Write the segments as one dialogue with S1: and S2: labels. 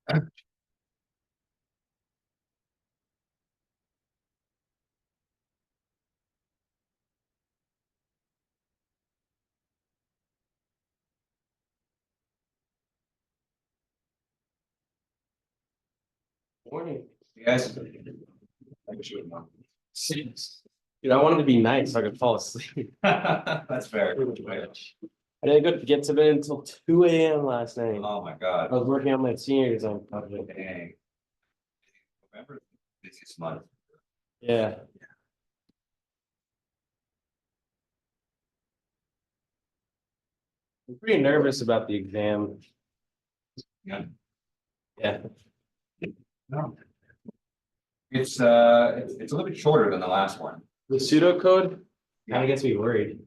S1: Morning.
S2: You guys,
S1: Dude, I wanted to be nice so I could fall asleep.
S2: that's fair.
S1: I didn't go to get to bed until 2 a.m. last night.
S2: Oh my
S1: I
S2: God.
S1: was working on my senior design project.
S2: Dang. November, busiest month.
S1: Yeah. I'm pretty nervous about the exam.
S2: Yeah.
S1: Yeah.
S2: No. It's it's a little bit shorter than the last one.
S1: The pseudocode kind
S2: Yeah.
S1: of gets me worried.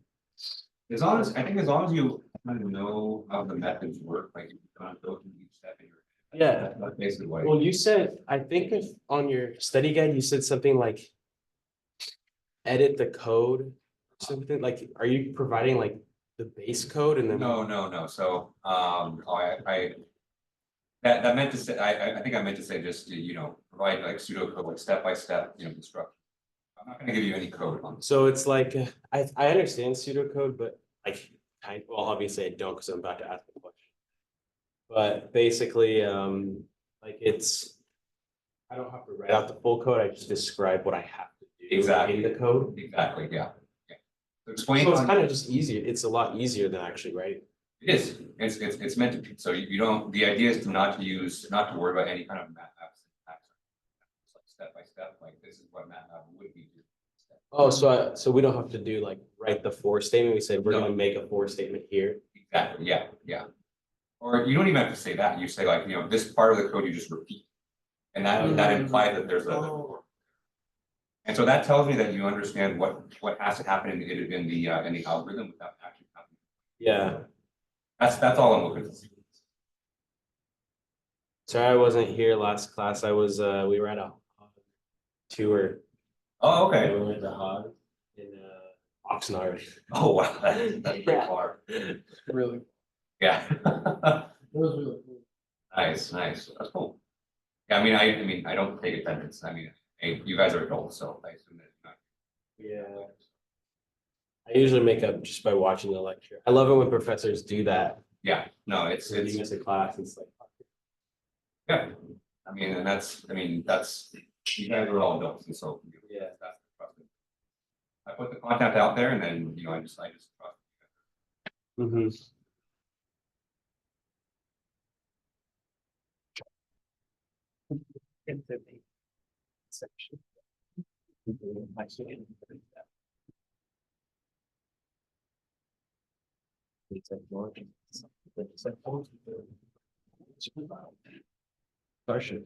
S2: I think as long as you kind of know how the methods work, like you kind of go through each step in your.
S1: Yeah.
S2: That's basically what.
S1: Well, you said, I think if on your study guide, you said something like edit the code, or something like, are you providing like the base code and then?
S2: No. So, that meant to say, I think I meant to say just, provide like pseudocode, like step by step, instruction. I'm not gonna give you any code on this.
S1: So it's like, I understand pseudocode, but like, well, obviously I don't because I'm about to ask the question. But basically, like I don't have to write out the full code, I just describe what I have to do.
S2: Exactly.
S1: In the code.
S2: Exactly, yeah. So explain.
S1: So it's kind of just easier, it's a lot easier than actually, right?
S2: It is, it's meant to be, so you don't, the idea is not to worry about any kind of math apps. It's like step by step, like this is what MATLAB would be.
S1: Oh, so we don't have to do like, write the for statement, we said we're
S2: No.
S1: gonna make a for statement here.
S2: Exactly, yeah. Or you don't even have to say that, you say like, this part of the code you just repeat. And that implies that there's a.
S1: Oh.
S2: And so that tells me that you understand what has to happen in the algorithm without actually happening.
S1: Yeah,
S2: That's all I'm looking for.
S1: sorry, I wasn't here last class, I was, we were at a tour.
S2: Oh,
S1: We
S2: okay.
S1: went to Hog in Oxnard.
S2: Oh, wow, that's pretty
S1: Yeah.
S2: far.
S1: Really?
S2: Yeah.
S1: It was really cool.
S2: Nice, that's cool. Yeah, I mean, I don't take attendance, hey, you guys are adults, so I assume that it's not.
S1: Yeah. I usually make up just by watching the lecture. I love it when professors do that.
S2: Yeah, no,
S1: So you miss a class, it's like.
S2: yeah, that's, you guys are all adults, and so.
S1: Yeah.
S2: That's the trust. I put the content out there and then, I just trust.
S1: Mm-hmm. Section. Starship.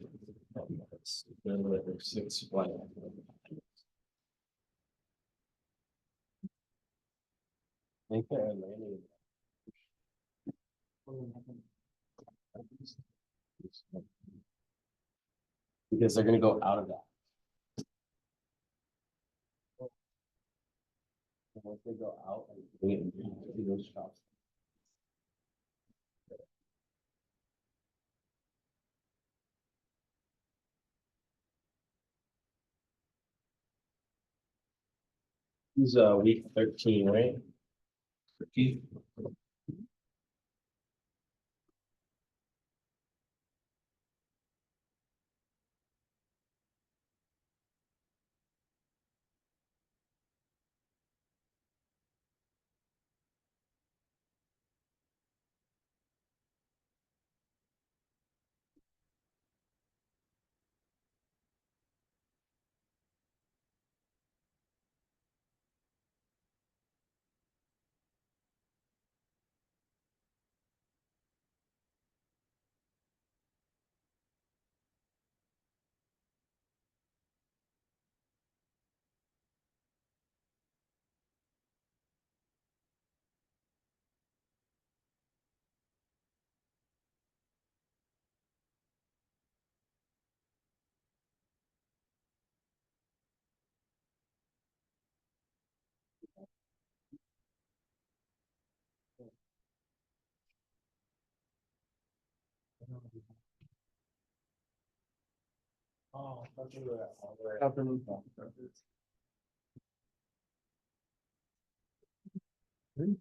S1: Six flight. Think they're landing. Because they're gonna go out of that. And once they go out and bring it into those shops. He's week 13, right?
S2: 13.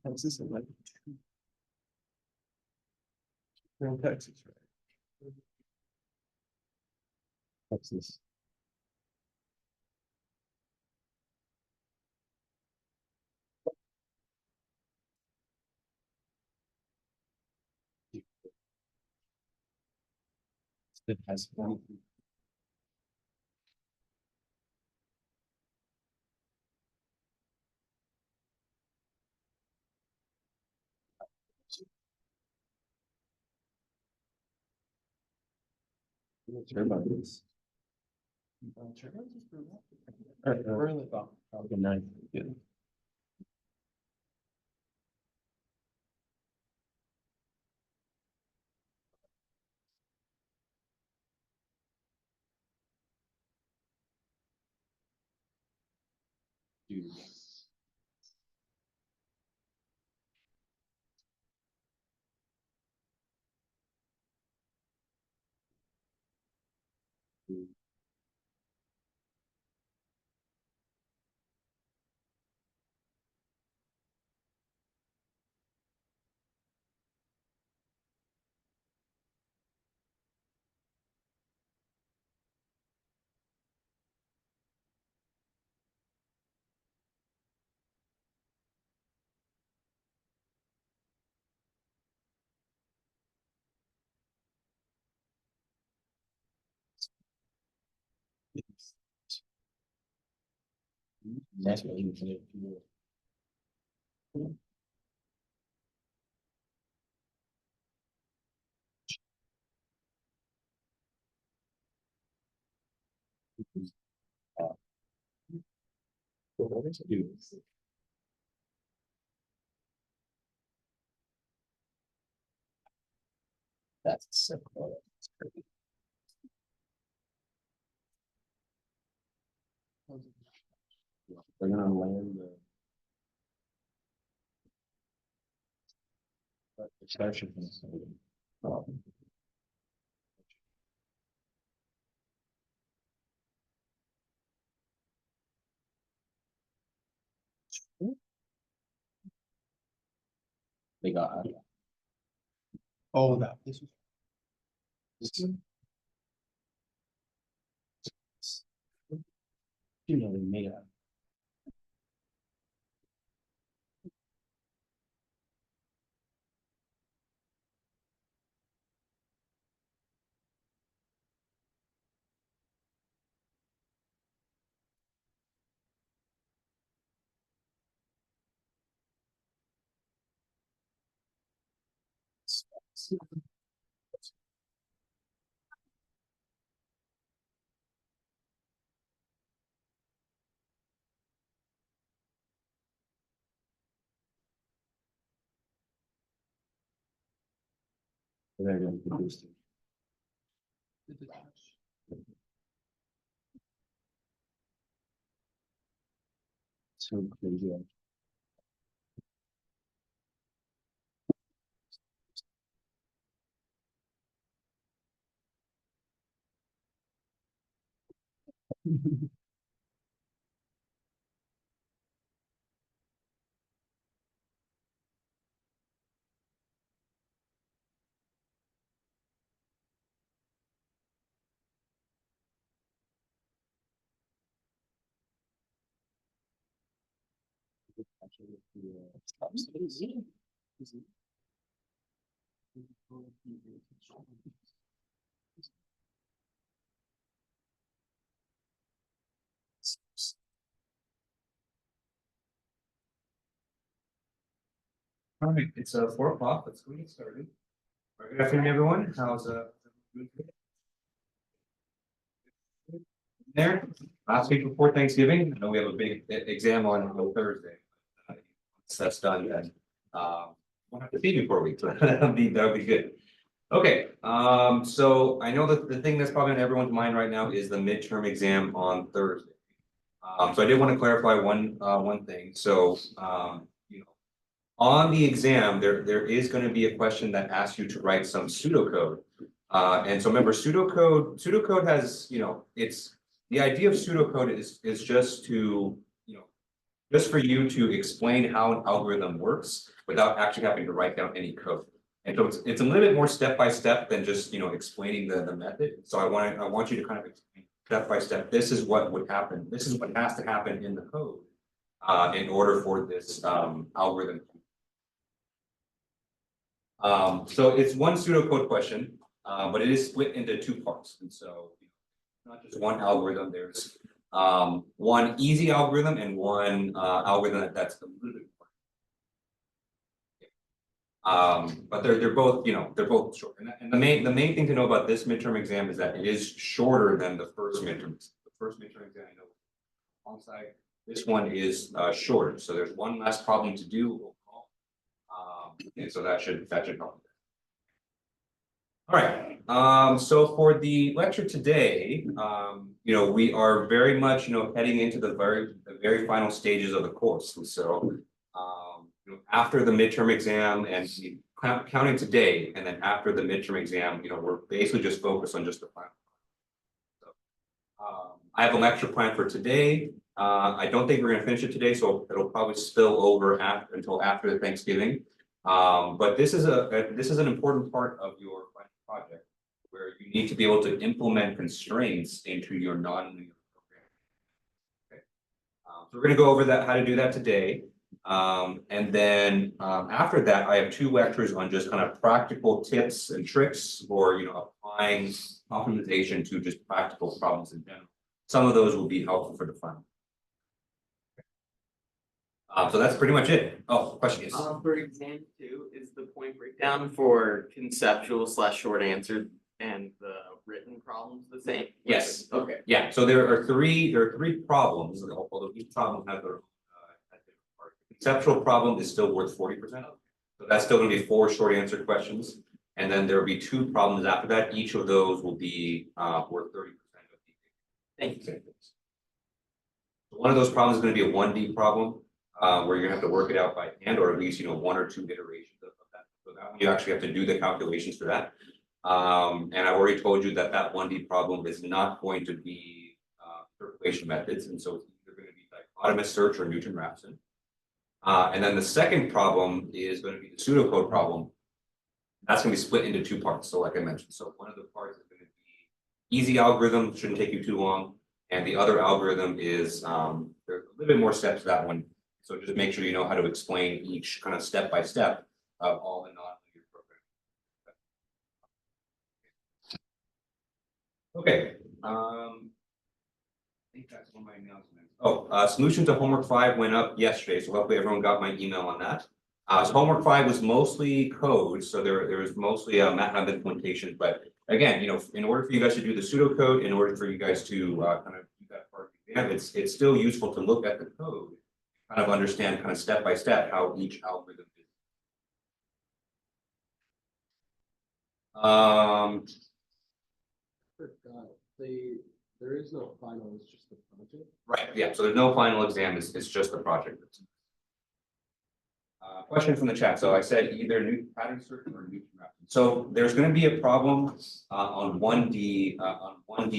S1: Texas and like. We're in Texas, right? Texas. It has. Turbines. Good night. Good. Dude. That's what you can do. Dude. That's so cool. They're gonna land the starship. They got. Oh, that. This was. You know, they made it. They're gonna produce it. So crazy.
S2: All right, it's 4 o'clock. Let's go get started. Good afternoon, everyone. How's there? Last week before Thanksgiving, I know we have a big exam on Thursday. So that's done then. We'll have to see you for a week, so that'll be good. Okay, so I know that the thing that's probably on everyone's mind right now is the midterm exam on Thursday. So I did want to clarify one thing. So, you know, on the exam, there is going to be a question that asks you to write some pseudocode. And so remember, pseudocode has, you know, it's the idea of pseudocode is just to, just for you to explain how an algorithm works without actually having to write down any code. And so it's a little bit more step by step than just, explaining the method. So I want you to kind of explain step by step, this is what would happen. This is what has to happen in the code in order for this algorithm. So it's one pseudocode question, but it is split into two parts. And so not just one algorithm, there's one easy algorithm and one algorithm that's a little bit more. But they're both, they're both short. And the main thing to know about this midterm exam is that it is shorter than the first midterm. The first midterm exam, I know, alongside this one is shorter. So there's one less problem to do overall. And so that should help. All right, so for the lecture today, we are very much, heading into the very final stages of the course. And so, after the midterm exam and counting today, and then after the midterm exam, we're basically just focused on just the final. So, I have a lecture plan for today. I don't think we're going to finish it today, so it'll probably spill over until after the Thanksgiving. But this is an important part of your project where you need to be able to implement constraints into your nonlinear program. Okay. So we're going to go over how to do that today. And then after that, I have 2 lectures on just kind of practical tips and tricks for applying optimization to just practical problems in general. Some of those will be helpful for the final. So that's pretty much it. Oh, question is.
S3: For exam 2, is the point breakdown for conceptual / short answer and the written problems the same?
S2: Yes.
S3: Okay.
S2: Yeah. So there are three problems, although each problem has their own different part. The conceptual problem is still worth 40%. So that's still going to be 4 short answer questions, and then there will be 2 problems after that. Each of those will be worth 30% of the.
S3: Thank you.
S2: One of those problems is going to be a 1D problem. Where you're gonna have to work it out by hand, or at least 1 or 2 iterations of that. So that one you actually have to do the calculations for that. And I've already told you that 1D problem is not going to be interpolation methods, and so it's either going to be dichotomous search or Newton-Raphson. And then the second problem is going to be the pseudocode problem. That's going to be split into 2 parts. So like I mentioned, so one of the parts is going to be easy algorithm, shouldn't take you too long, and the other algorithm is there's a little bit more steps to that one. So just make sure you know how to explain each kind of step by step of all the nonlinear programming. Okay. I think that's one of my announcements. Oh, solution to homework 5 went up yesterday, so hopefully everyone got my email on that. So homework 5 was mostly code, so there was mostly MATLAB implementation. But again, in order for you guys to do the pseudocode, in order for you guys to kind of do that part of the exam, it's still useful to look at the code. Kind of understand kind of step by step how each algorithm is.
S4: There is no final, it's just the project.
S2: Right, yeah, so there's no final exam, it's just the project. Question from the chat. So I said either new pattern search or Newton-Raphson. So there's going to be a problem on 1D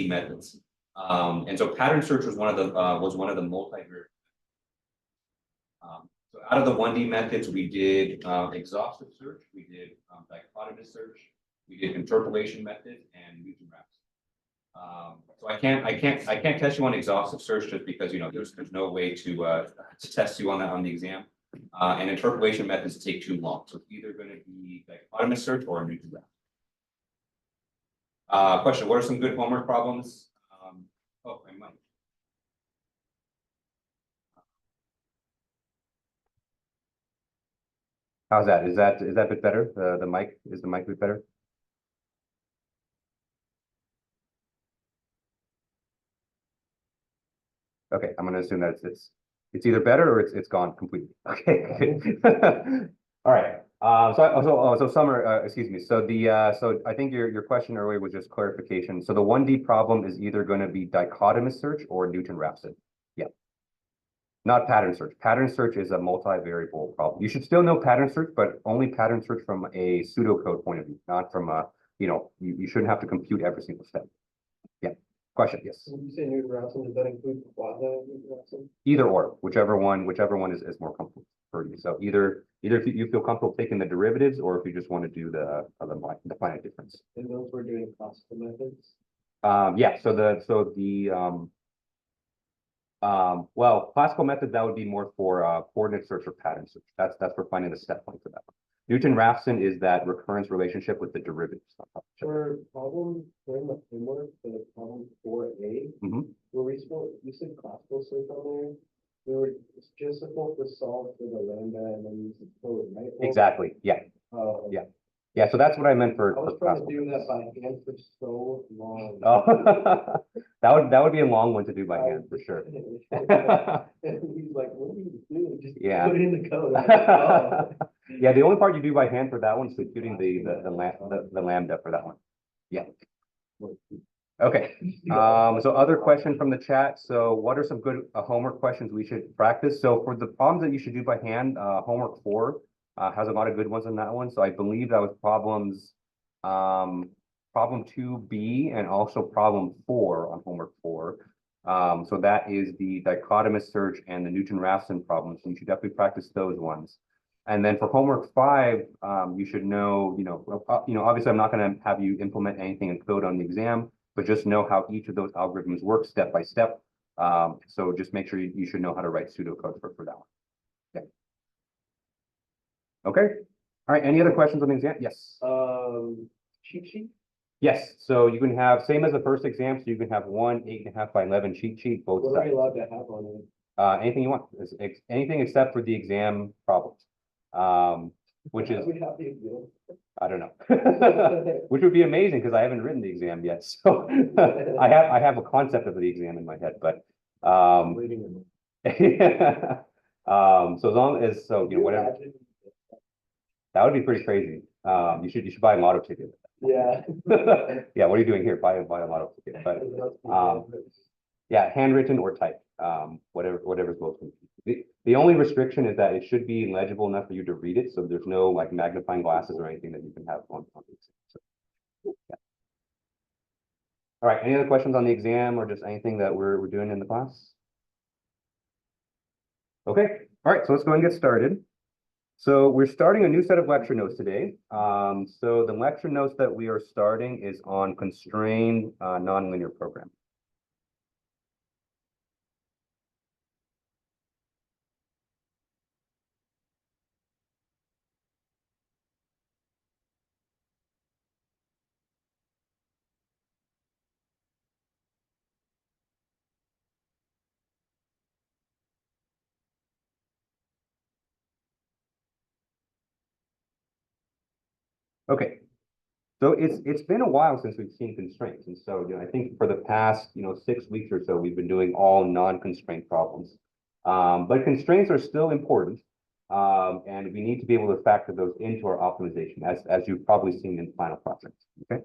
S2: methods. And so pattern search was one of the multivariate. So out of the 1D methods, we did exhaustive search, we did dichotomous search, we did interpolation method, and Newton-Raphson. So I can't test you on exhaustive search just because there's no way to test you on that on the exam. And interpolation methods take too long, so it's either going to be dichotomous search or Newton-Raphson. Question: what are some good homework problems? Oh, I might.
S5: How's that? Is that a bit better? The mic, is the mic a bit better? Okay, I'm gonna assume that it's either better or it's gone completely. Okay. All right. So Summer, excuse me. So so I think your question earlier was just clarification. So the 1D problem is either going to be dichotomous search or Newton-Raphson. Yeah. Not pattern search. Pattern search is a multivariable problem. You should still know pattern search, but only pattern search from a pseudocode point of view, not from a, you shouldn't have to compute every single step. Yeah. Question, yes.
S4: When you say Newton-Raphson, does that include quasi Newton-Raphson?
S5: Either or, whichever one is more comfortable for you. So either if you feel comfortable taking the derivatives, or if you just want to do the finite difference.
S4: And those we're doing classical methods?
S5: Yeah, well, classical method, that would be more for coordinate search or pattern search. That's for finding the step point for that one. Newton-Raphson is that recurrence relationship with the derivatives.
S4: For problem, during the framework, the problem 4A,
S5: Mhm.
S4: where you said classical search on there. We were just supposed to solve for the lambda and then use the code, right? Or-
S5: Exactly, yeah,
S4: Yeah.
S5: yeah, so that's what I meant for.
S4: I was
S5: for
S4: trying to
S5: classical.
S4: do that by hand for so long.
S5: Oh, that would be a long one to do by hand, for sure.
S4: And he's like, what do you do? Just
S5: Yeah.
S4: put it in the code. I'm like, oh.
S5: Yeah, the only part you do by hand for that one is computing the lambda for that one. Yeah. Okay, so other question from the chat. So what are some good homework questions we should practice? So for the problems that you should do by hand, homework 4 has a lot of good ones on that one. So I believe that was problem 2B and also problem 4 on homework 4. So that is the dichotomous search and the Newton-Raphson problem. So you should definitely practice those ones. And then for homework 5, you should know, obviously I'm not going to have you implement anything in code on the exam, but just know how each of those algorithms work step by step. So just make sure you should know how to write pseudocode for that one. Yeah. Okay. All right. Any other questions on the exam? Yes.
S4: Cheat sheet?
S5: Yes. So you can have, same as the first exam, so you can have one 8.5 by 11 cheat sheet, both
S4: What are we
S5: sides.
S4: allowed to have on it?
S5: Anything you want, anything except for the exam problems. Which is,
S4: We have the exam.
S5: I don't know, which would be amazing because I haven't written the exam yet. So I have a concept of the exam in my head, but
S4: Reading
S5: so as long as, so, whatever,
S4: imagine?
S5: that would be pretty crazy. You should buy a lotto ticket.
S4: Yeah.
S5: Yeah, what are you doing here? Buy a lotto ticket, but yeah, handwritten or typed, whatever's most convenient. The only restriction is that it should be legible enough for you to read it, so there's no like magnifying glasses or anything that you can have on the exam. So, yeah. All right, any other questions on the exam or just anything that we're doing in the class? Okay, all right, so let's go and get started. So we're starting a new set of lecture notes today. So the lecture notes that we are starting is on constrained nonlinear programming. Okay, so it's been a while since we've seen constraints, and so I think for the past 6 weeks or so we've been doing all non-constraint problems, but constraints are still important, and we need to be able to factor those into our optimization, as you've probably seen in final projects. Okay.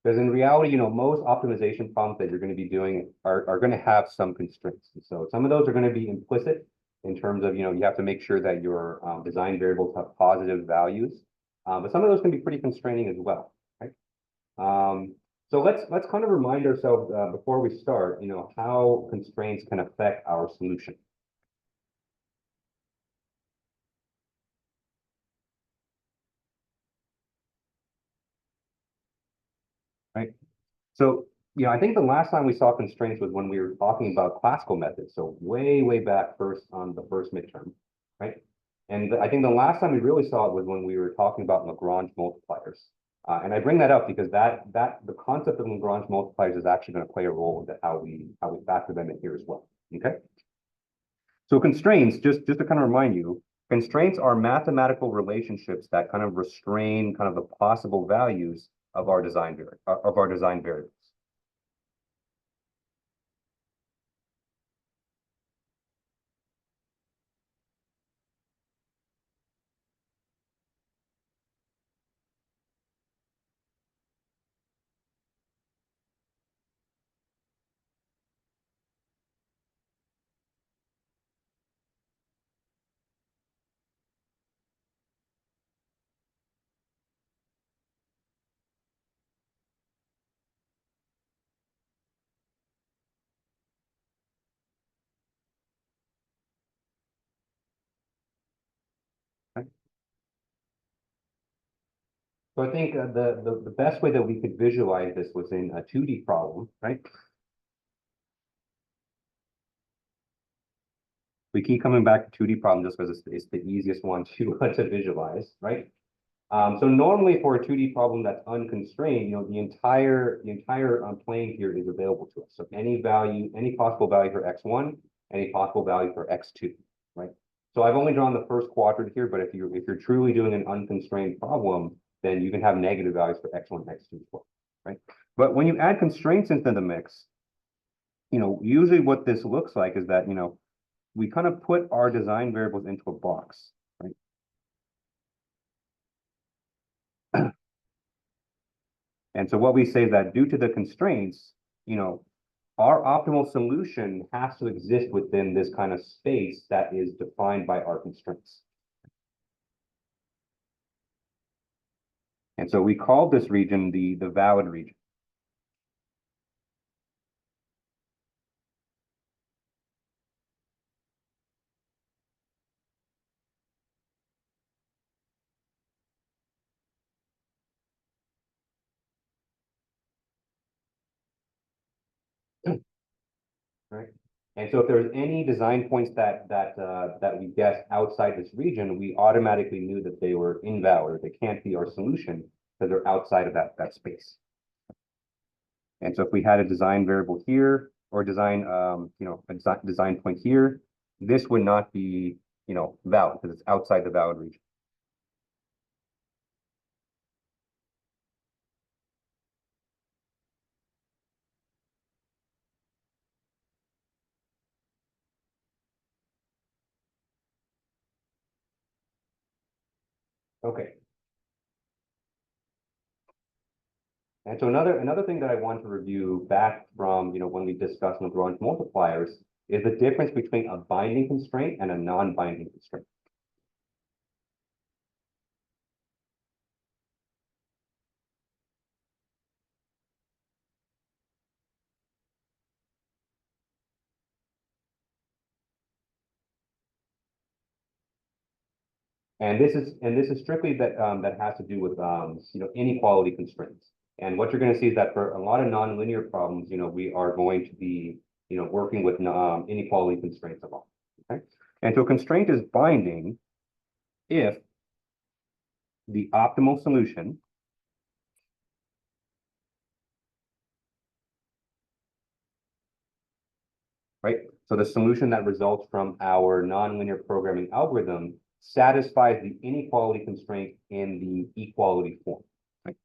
S5: Because in reality, most optimization problems that you're going to be doing are going to have some constraints. And so some of those are going to be implicit in terms of, you have to make sure that your design variables have positive values. But some of those can be pretty constraining as well, right? So let's kind of remind ourselves before we start, how constraints can affect our solution. Right? So, I think the last time we saw constraints was when we were talking about classical methods. So way back first on the first midterm, right? And I think the last time we really saw it was when we were talking about Lagrange multipliers. And I bring that up because the concept of Lagrange multipliers is actually going to play a role into how we factor them in here as well. Okay. So constraints, just to kind of remind you, constraints are mathematical relationships that kind of restrain kind of the possible values of our design variables. So I think the best way that we could visualize this was in a 2D problem, right? We keep coming back to 2D problem just because it's the easiest one to to visualize, right? So normally for a 2D problem that's unconstrained, the entire plane here is available to us. So any possible value for x1, any possible value for x2, right? So I've only drawn the first quadrant here, but if you're truly doing an unconstrained problem, then you can have negative values for x1, x2 as well, right? But when you add constraints into the mix, usually what this looks like is that, we kind of put our design variables into a box, right? And so what we say is that due to the constraints, our optimal solution has to exist within this kind of space that is defined by our constraints. And so we call this region the valid region. Right. And so if there's any design points that we guessed outside this region, we automatically knew that they were invalid. They can't be our solution because they're outside of that space. And so if we had a design variable here or design a design point here, this would not be valid because it's outside the valid region. Okay. And so another thing that I want to review back from when we discussed Lagrange multipliers is the difference between a binding constraint and a non-binding constraint. And this is strictly that has to do with inequality constraints. And what you're going to see is that for a lot of nonlinear problems, we are going to be working with inequality constraints of all. Okay, and so a constraint is binding if the optimal solution right? So the solution that results from our nonlinear programming algorithm satisfies the inequality constraint in the equality form. Right?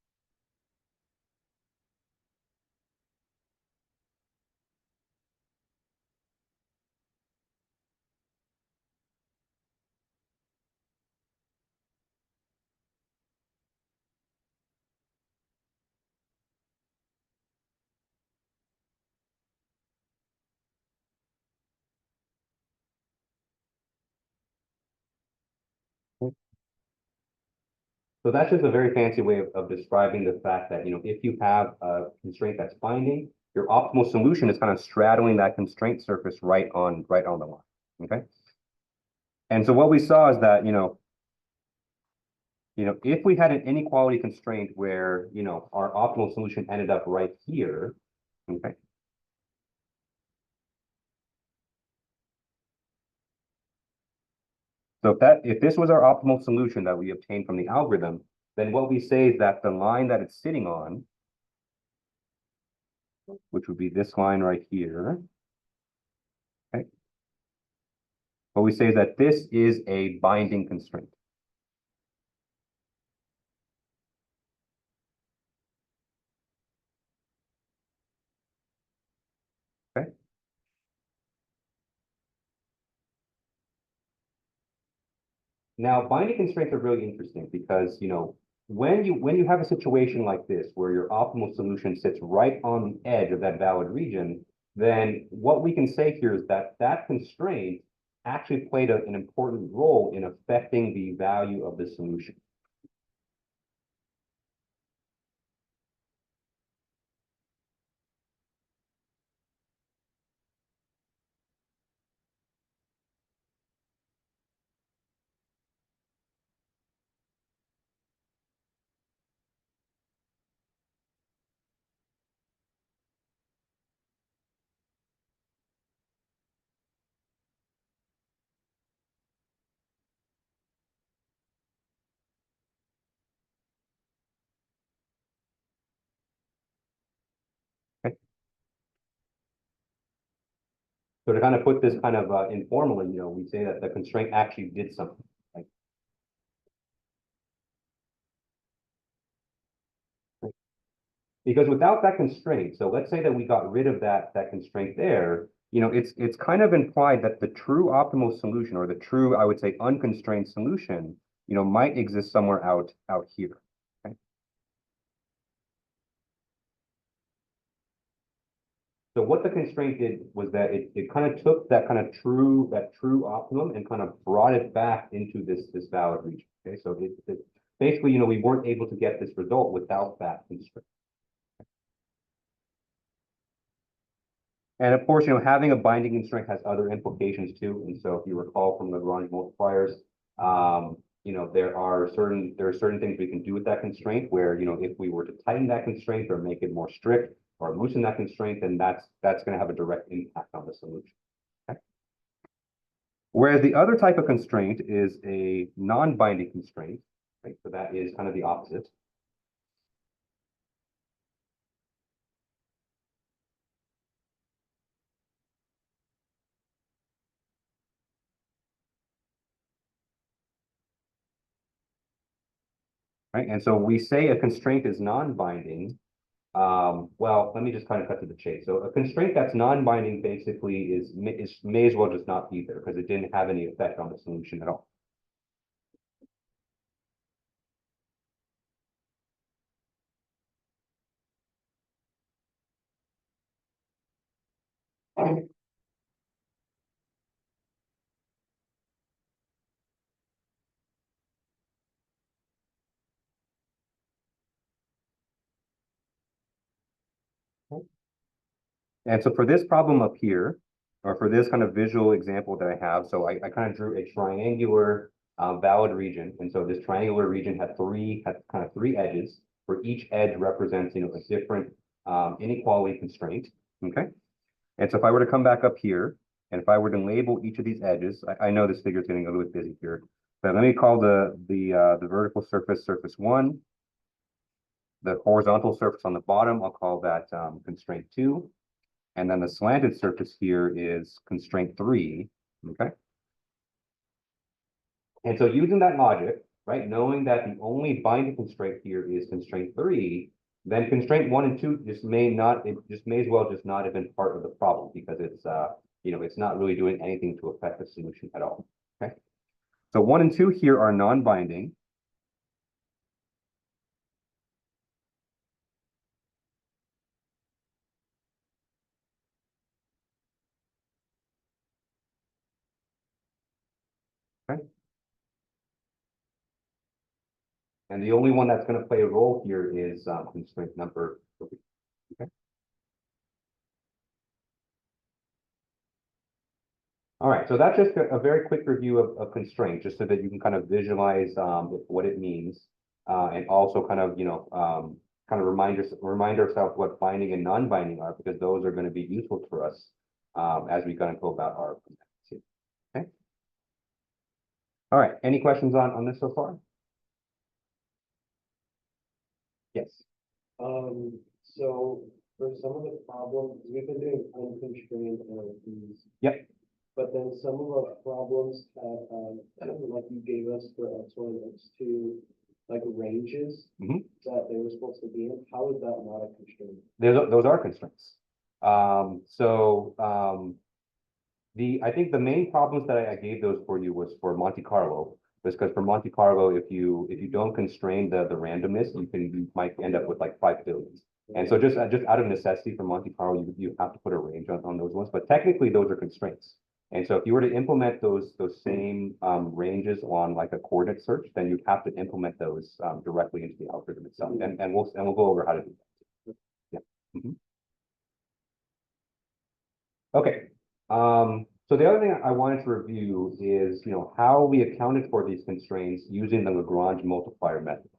S5: So that's just a very fancy way of describing the fact that if you have a constraint that's binding, your optimal solution is kind of straddling that constraint surface right on the line. Okay. And so what we saw is that if we had an inequality constraint where our optimal solution ended up right here, okay. So if this was our optimal solution that we obtained from the algorithm, then what we say is that the line that it's sitting on, which would be this line right here, okay, what we say is that this is a binding constraint. Okay. Now, binding constraints are really interesting because when you have a situation like this where your optimal solution sits right on the edge of that valid region, then what we can say here is that that constraint actually played an important role in affecting the value of the solution. So to kind of put this kind of informally, we say that the constraint actually did something. Right? Because without that constraint, so let's say that we got rid of that constraint there, it's kind of implied that the true optimal solution or the true, I would say, unconstrained solution, might exist somewhere out here. Okay? So what the constraint did was that it kind of took that true optimum and kind of brought it back into this valid region. Okay, so it basically, we weren't able to get this result without that constraint. And of course, having a binding constraint has other implications too. And so if you recall from Lagrange multipliers, there are certain things we can do with that constraint where, if we were to tighten that constraint or make it more strict or loosen that constraint, then that's going to have a direct impact on the solution. Okay? Whereas the other type of constraint is a non-binding constraint, right? So that is kind of the opposite. Right? And so we say a constraint is non-binding. Well, let me just kind of cut to the chase. So a constraint that's non-binding basically may as well just not be there because it didn't have any effect on the solution at all. And so for this problem up here, or for this kind of visual example that I have, so I kind of drew a triangular valid region. And so this triangular region had kind of three edges, where each edge represents, a different inequality constraint. Okay. And so if I were to come back up here, and if I were to label each of these edges, I know this figure is getting a little bit busy here, but let me call the vertical surface, surface 1. The horizontal surface on the bottom, I'll call that constraint 2. And then the slanted surface here is constraint 3, okay? And so using that logic, right, knowing that the only binding constraint here is constraint 3, then constraint 1 and 2 just may as well just not have been part of the problem because it's not really doing anything to affect the solution at all, okay? So 1 and 2 here are non-binding. Okay. And the only one that's going to play a role here is constraint number 3. Okay. All right, so that's just a very quick review of constraint, just so that you can kind of visualize what it means, and also kind of kind of remind ourselves what binding and non-binding are, because those are going to be useful for us as we kind of go about our analysis. Okay. All right. Any questions on this so far? Yes.
S4: So for some of the problems, we've been doing unconstrained NLPs.
S5: Yep.
S4: But then some of our problems have, like you gave us for X1, X2, like ranges that they were supposed to be in. How is that not a constraint?
S5: Those are constraints. I think the main problems that I gave those for you was for Monte Carlo, because for Monte Carlo, if you don't constrain the randomness, you might end up with like 5 billions. And so just out of necessity for Monte Carlo, you have to put a range on those ones. But technically, those are constraints. And so if you were to implement those same ranges on like a coordinate search, then you have to implement those directly into the algorithm itself. And we'll go over how to do that. Yeah. Okay. So the other thing I wanted to review is, how we accounted for these constraints using the Lagrange multiplier method.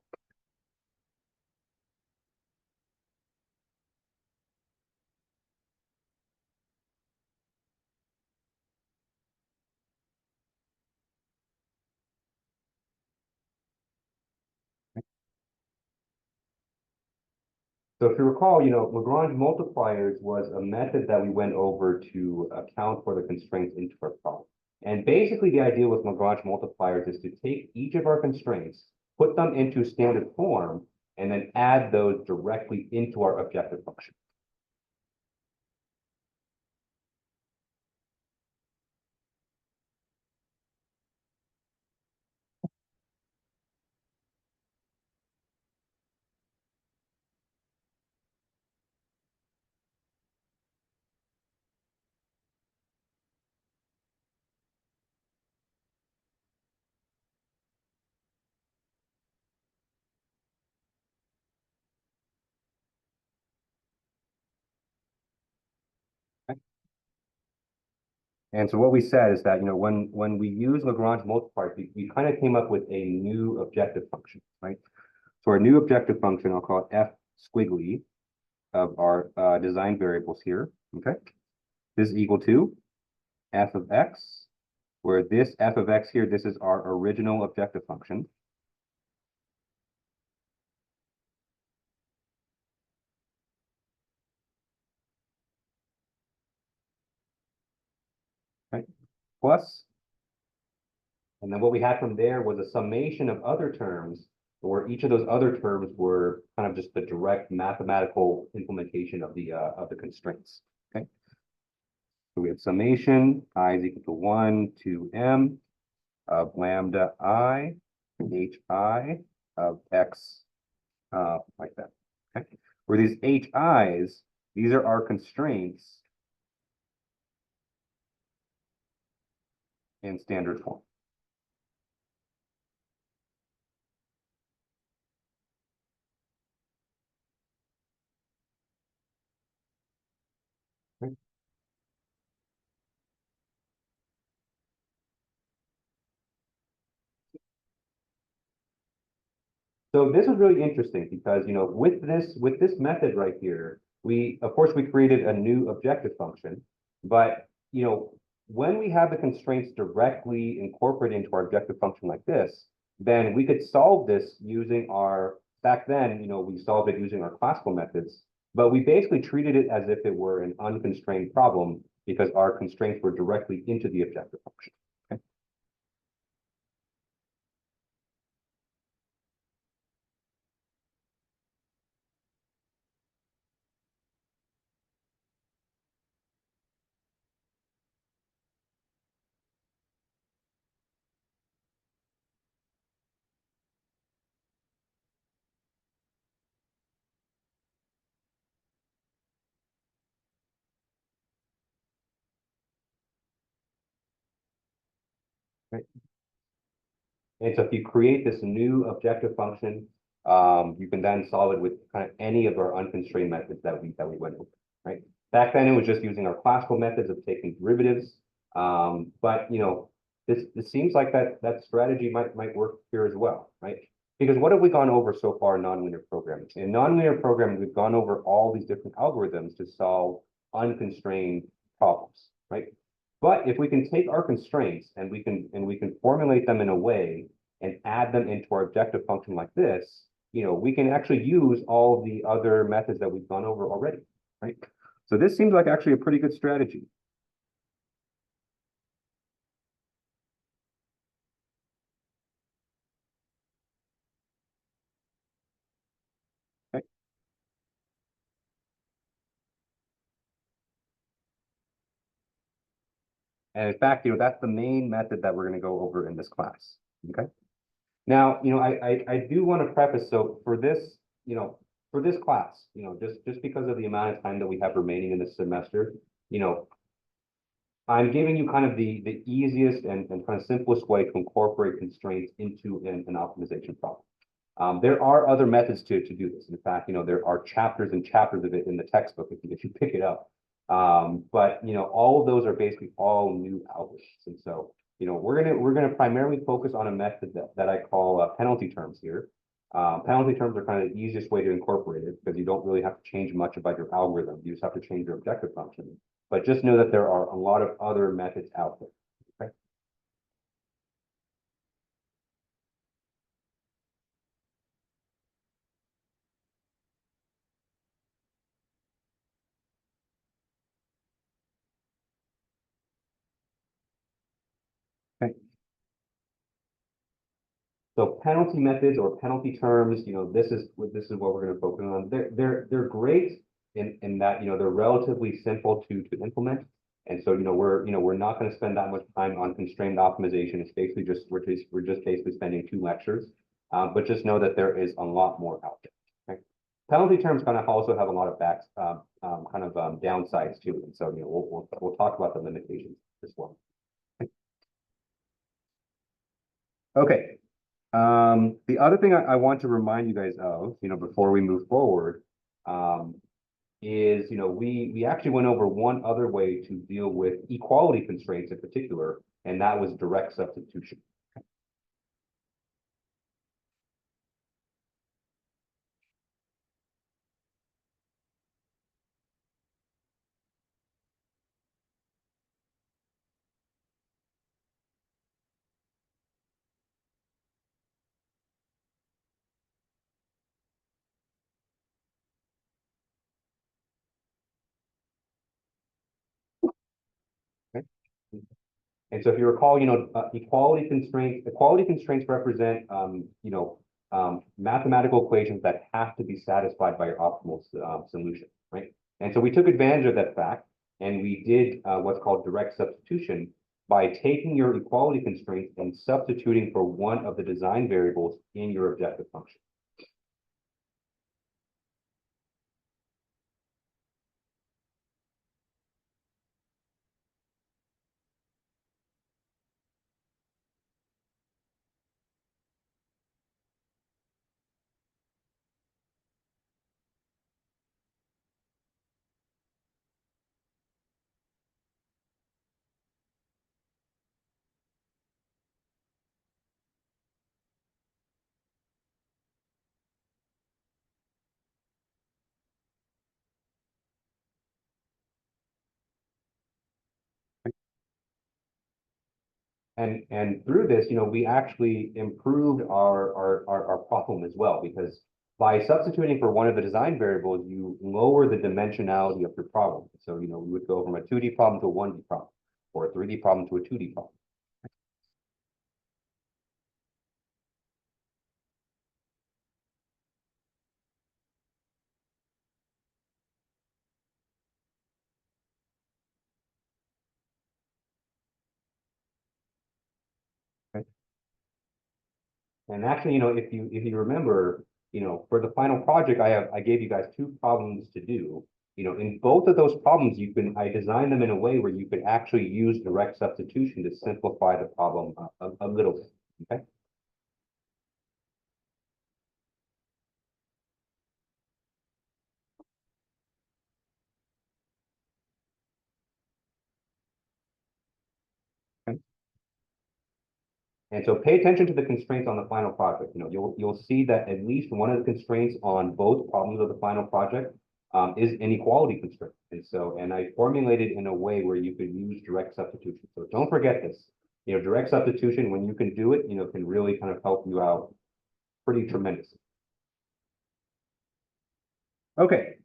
S5: So if you recall, Lagrange multipliers was a method that we went over to account for the constraints into our problem. And basically the idea with Lagrange multipliers is to take each of our constraints, put them into standard form, and then add those directly into our objective function. And so what we said is that, when we use Lagrange multipliers, we kind of came up with a new objective function, right? So our new objective function, I'll call it f squiggly of our design variables here, okay? This is equal to f of x, where this f of x here, this is our original objective function. Right? Plus, and then what we had from there was a summation of other terms, where each of those other terms were kind of just the direct mathematical implementation of the constraints. Okay. So we have summation I is equal to 1 to m of lambda I hi of x like that. Okay. Where these hi's, these are our constraints in standard form. So this is really interesting because, with this method right here, of course, we created a new objective function, but, when we have the constraints directly incorporated into our objective function like this, then we could solve this using back then, we solved it using our classical methods, but we basically treated it as if it were an unconstrained problem because our constraints were directly into the objective function. Okay? Right. And so if you create this new objective function, you can then solve it with kind of any of our unconstrained methods that we went over, right? Back then, it was just using our classical methods of taking derivatives. But this seems like that strategy might work here as well, right? Because what have we gone over so far in nonlinear programming? In nonlinear programming, we've gone over all these different algorithms to solve unconstrained problems, right? But if we can take our constraints and we can formulate them in a way and add them into our objective function like this, we can actually use all the other methods that we've gone over already, right? So this seems like actually a pretty good strategy. Okay. And in fact, that's the main method that we're going to go over in this class. Okay. Now, I do want to preface, so for this, for this class, just because of the amount of time that we have remaining in this semester, I'm giving you kind of the easiest and kind of simplest way to incorporate constraints into an optimization problem. There are other methods to do this. In fact, there are chapters and chapters of it in the textbook if you pick it up. But all of those are basically all new algorithms. And so, we're gonna primarily focus on a method that I call penalty terms here. Penalty terms are kind of the easiest way to incorporate it because you don't really have to change much about your algorithm. You just have to change your objective function. But just know that there are a lot of other methods out there. Okay. So penalty methods or penalty terms, this is what we're gonna focus on. They're great in that, they're relatively simple to implement. And so, we're not gonna spend that much time on constrained optimization. It's basically we're just basically spending 2 lectures. But just know that there is a lot more out there. Okay? Penalty terms kind of also have a lot of downsides too. And so, we'll talk about the limitations as well. Okay. The other thing I want to remind you guys of, before we move forward, is, we actually went over one other way to deal with equality constraints in particular, and that was direct substitution. Okay. And so if you recall, equality constraints represent, mathematical equations that have to be satisfied by your optimal solution, right? And so we took advantage of that fact, and we did what's called direct substitution by taking your equality constraints and substituting for one of the design variables in your objective function. And through this, we actually improved our problem as well, because by substituting for one of the design variables, you lower the dimensionality of your problem. So, we would go from a 2D problem to a 1D problem, or a 3D problem to a 2D problem. Okay? And actually, if you remember, for the final project, I gave you guys 2 problems to do. In both of those problems, I designed them in a way where you could actually use direct substitution to simplify the problem a little bit. Okay. Okay. And so pay attention to the constraints on the final project. You'll see that at least one of the constraints on both problems of the final project is inequality constraint. And I formulated in a way where you could use direct substitution. So don't forget this. Direct substitution, when you can do it, can really kind of help you out pretty tremendously. Okay.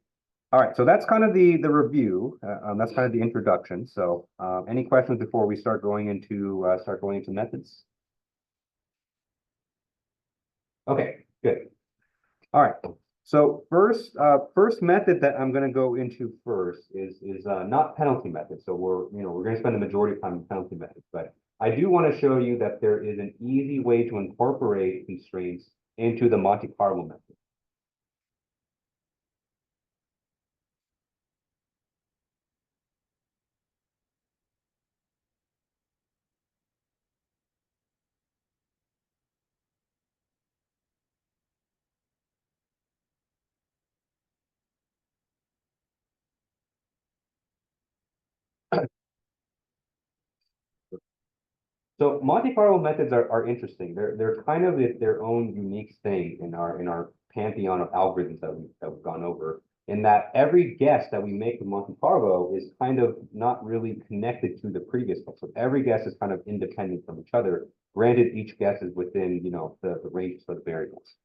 S5: All right. So that's kind of the review. That's kind of the introduction. So any questions before we start going into methods? Okay, good. All right. So first method that I'm going to go into first is not penalty method. So we're going to spend the majority of time on penalty methods, but I do want to show you that there is an easy way to incorporate constraints into the Monte Carlo method. So Monte Carlo methods are interesting. They're kind of their own unique thing in our pantheon of algorithms that we've gone over. In that every guess that we make with Monte Carlo is kind of not really connected to the previous one. So every guess is kind of independent from each other. Granted, each guess is within the ranges of the variables.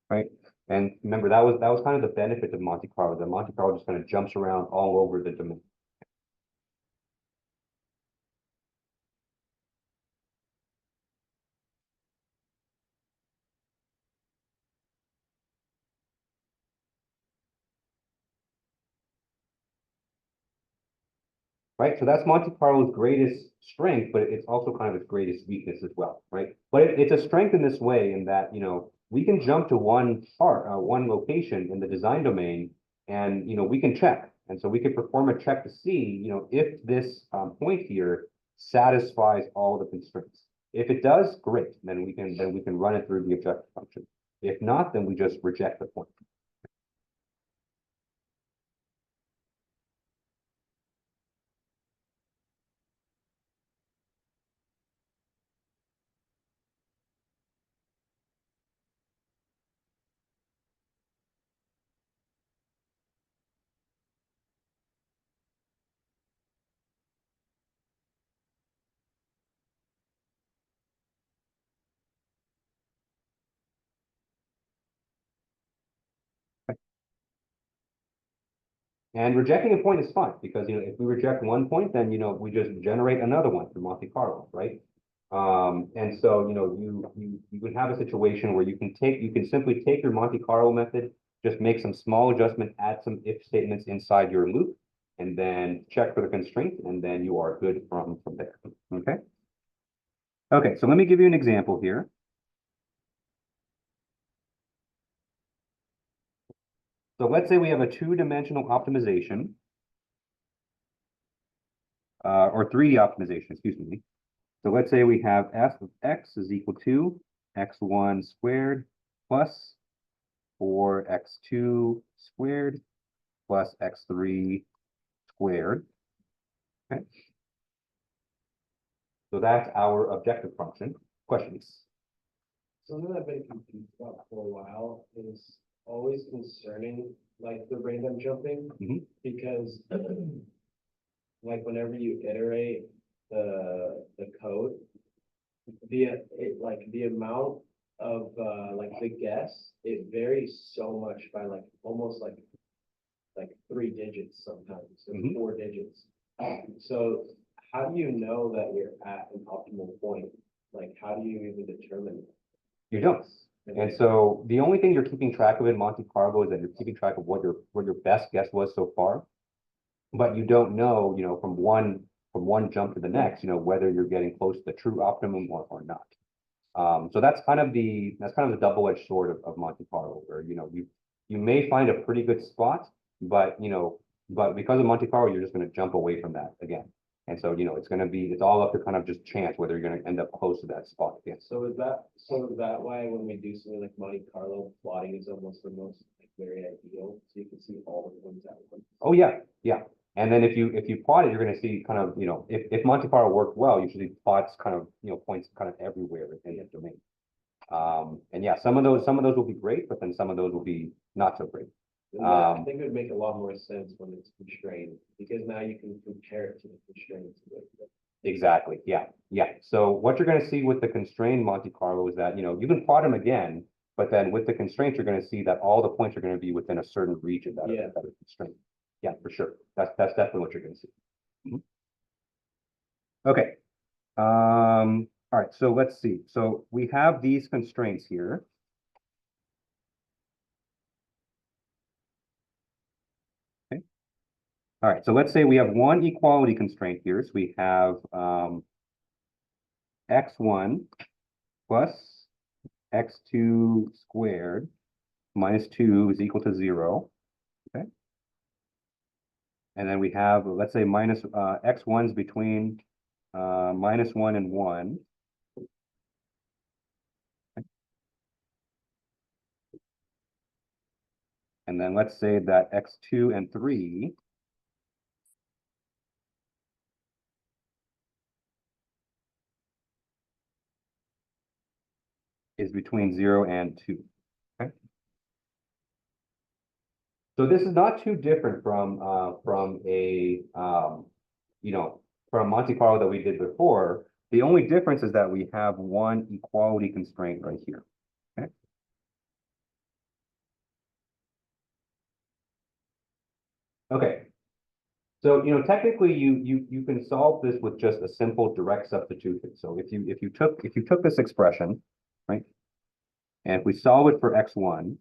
S5: right? And remember, that was kind of the benefit of Monte Carlo, that Monte Carlo just kind of jumps around all over the domain. Right, so that's Monte Carlo's greatest strength, but it's also kind of its greatest weakness as well, right? But it's a strength in this way in that, you know, we can jump to one part, one location in the design domain, and, you know, we can check. And so we can perform a check to see, you know, if this point here satisfies all the constraints. If it does, great, then we can run it through the objective function. If not, then we just reject the point. And rejecting a point is fine because, you know, if we reject one point, then, you know, we just generate another one through Monte Carlo, right? And so, you know, you would have a situation where you can simply take your Monte Carlo method, just make some small adjustment, add some if statements inside your loop, and then check for the constraint, and then you are good from there, okay? Okay, so let me give you an example here. So let's say we have a two-dimensional optimization, or 3D optimization, excuse me. So let's say we have f of x is equal to x1 squared plus 4x2 squared plus x3 squared. Okay. So that's our objective function. Questions?
S4: Something I've been confused about for a while is always concerning, like the random jumping,
S5: Mhm.
S4: because like whenever you iterate the code, the amount of like the guess, it varies so much by like almost like 3 digits sometimes, or
S5: Mhm.
S4: 4 digits. So how do you know that you're at an optimal point? Like, how do you even determine?
S5: You don't. And so the only thing you're keeping track of in Monte Carlo is that you're keeping track of what your best guess was so far. But you don't know, you know, from one jump to the next, you know, whether you're getting close to the true optimum or not. So that's kind of the double-edged sword of Monte Carlo, where, you know, you may find a pretty good spot, but, you know, but because of Monte Carlo, you're just going to jump away from that again. And so, you know, it's all up to kind of just chance whether you're going to end up close to that spot again.
S4: So is that why when we do something like Monte Carlo, plotting is almost the most like very ideal, so you can see all the ones at once?
S5: Oh yeah, yeah. And then if you plot it, you're going to see kind of, you know, if Monte Carlo worked well, you should see plots kind of, you know, points kind of everywhere in the domain. And yeah, some of those will be great, but then some of those will be not so great.
S4: I think it would make a lot more sense when it's constrained, because now you can compare it to the constraints.
S5: Exactly. Yeah. Yeah. So what you're going to see with the constrained Monte Carlo is that, you know, you can plot them again, but then with the constraints, you're going to see that all the points are going to be within a certain region that
S4: Yeah.
S5: are constrained. Yeah, for sure. That's definitely what you're going to see. Mhm. Okay. All right. So let's see. So we have these constraints here. Okay. All right. So let's say we have one equality constraint here. So we have x1 plus x2 squared minus 2 is equal to 0. Okay. And then we have, let's say, minus x1's between -1 and 1. Okay. And then let's say that x2 and 3 is between 0 and 2. Okay. So this is not too different from a you know, from Monte Carlo that we did before. The only difference is that we have one equality constraint right here. Okay. Okay. So, technically you can solve this with just a simple direct substitution. So if you took this expression, right? And if we solve it for x1,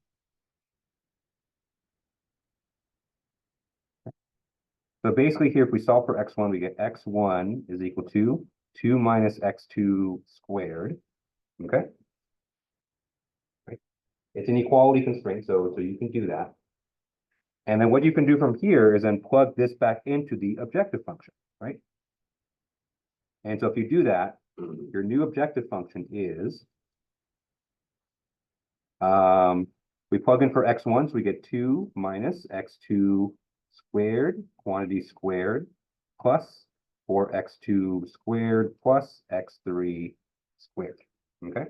S5: so basically here, if we solve for x1, we get x1 is equal to 2 minus x2 squared. Okay. Right. It's an equality constraint, so you can do that. And then what you can do from here is then plug this back into the objective function, right? And so if you do that, your new objective function is, we plug in for x1, so we get 2 minus x2 squared, quantity squared, plus 4x2 squared plus x3 squared, okay?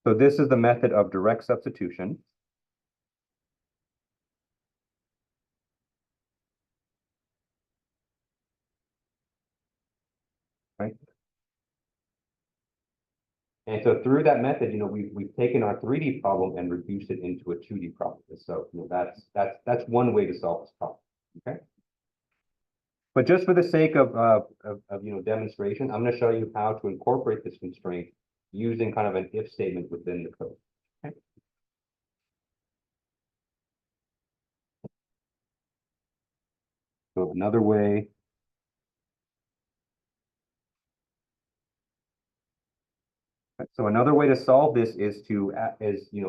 S5: So this is the method of direct substitution. Right? And so through that method, we've taken our 3D problem and reduced it into a 2D problem. So that's one way to solve this problem. Okay. But just for the sake of demonstration, I'm going to show you how to incorporate this constraint using kind of an if statement within the code. Okay. So another way. So another way to solve this is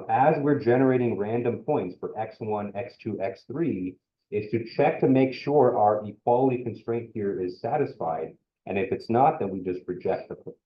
S5: as we're generating random points for x1, x2, x3, is to check to make sure our equality constraint here is satisfied. And if it's not, then we just reject the point.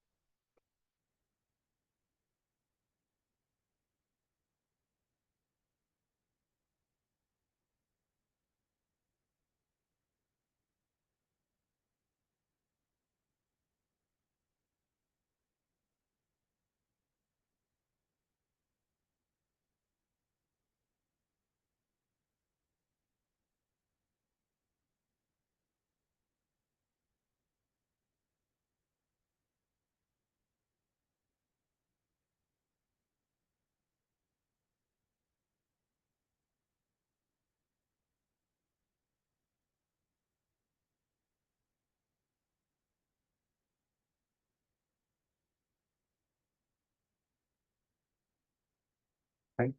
S5: Okay.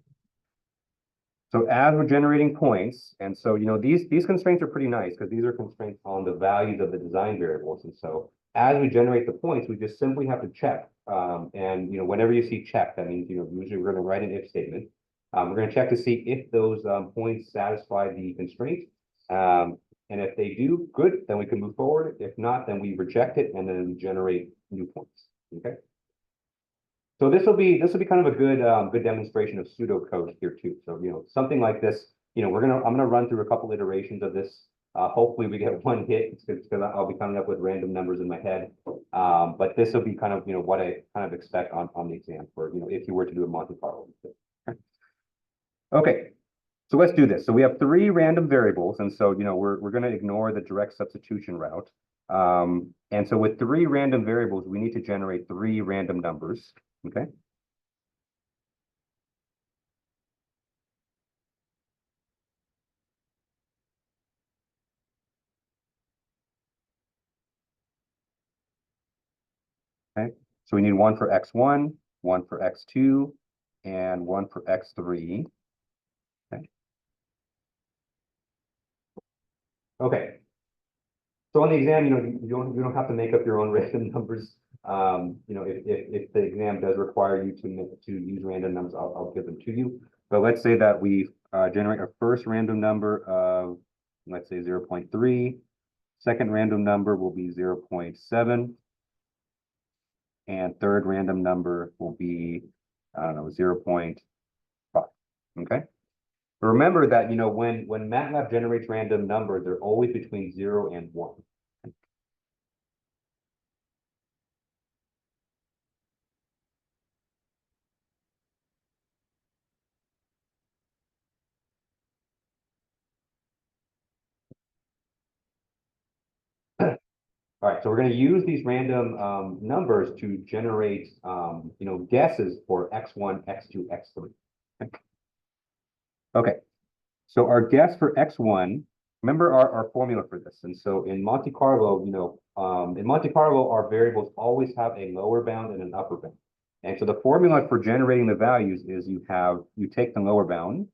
S5: So as we're generating points, and so these constraints are pretty nice because these are constraints on the values of the design variables. And so as we generate the points, we just simply have to check. And whenever you see check, that means usually we're going to write an if statement. We're going to check to see if those points satisfy the constraint. And if they do, good, then we can move forward. If not, then we reject it and then we generate new points. Okay. So this will be kind of a good demonstration of pseudocode here too. So something like this, I'm gonna run through a couple iterations of this. Hopefully we get one hit because I'll be coming up with random numbers in my head. But this will be kind of what I kind of expect on the exam for if you were to do a Monte Carlo. Okay, so let's do this. So we have 3 random variables, and so we're going to ignore the direct substitution route. And so with 3 random variables, we need to generate 3 random numbers. Okay. Okay. So we need one for x1, one for x2, and one for x3. Okay. Okay. So on the exam, you don't have to make up your own random numbers. If the exam does require you to use random numbers, I'll give them to you. But let's say that we generate our first random number of, let's say 0.3. Second random number will be 0.7. And third random number will be, I don't know, 0.5. Okay. But remember that when MATLAB generates random numbers, they're always between 0 and 1. All right, so we're going to use these random numbers to generate guesses for x1, x2, x3. Okay. Okay, so our guess for x1, remember our formula for this. And so in Monte Carlo, in Monte Carlo, our variables always have a lower bound and an upper bound. And so the formula for generating the values is you take the lower bound.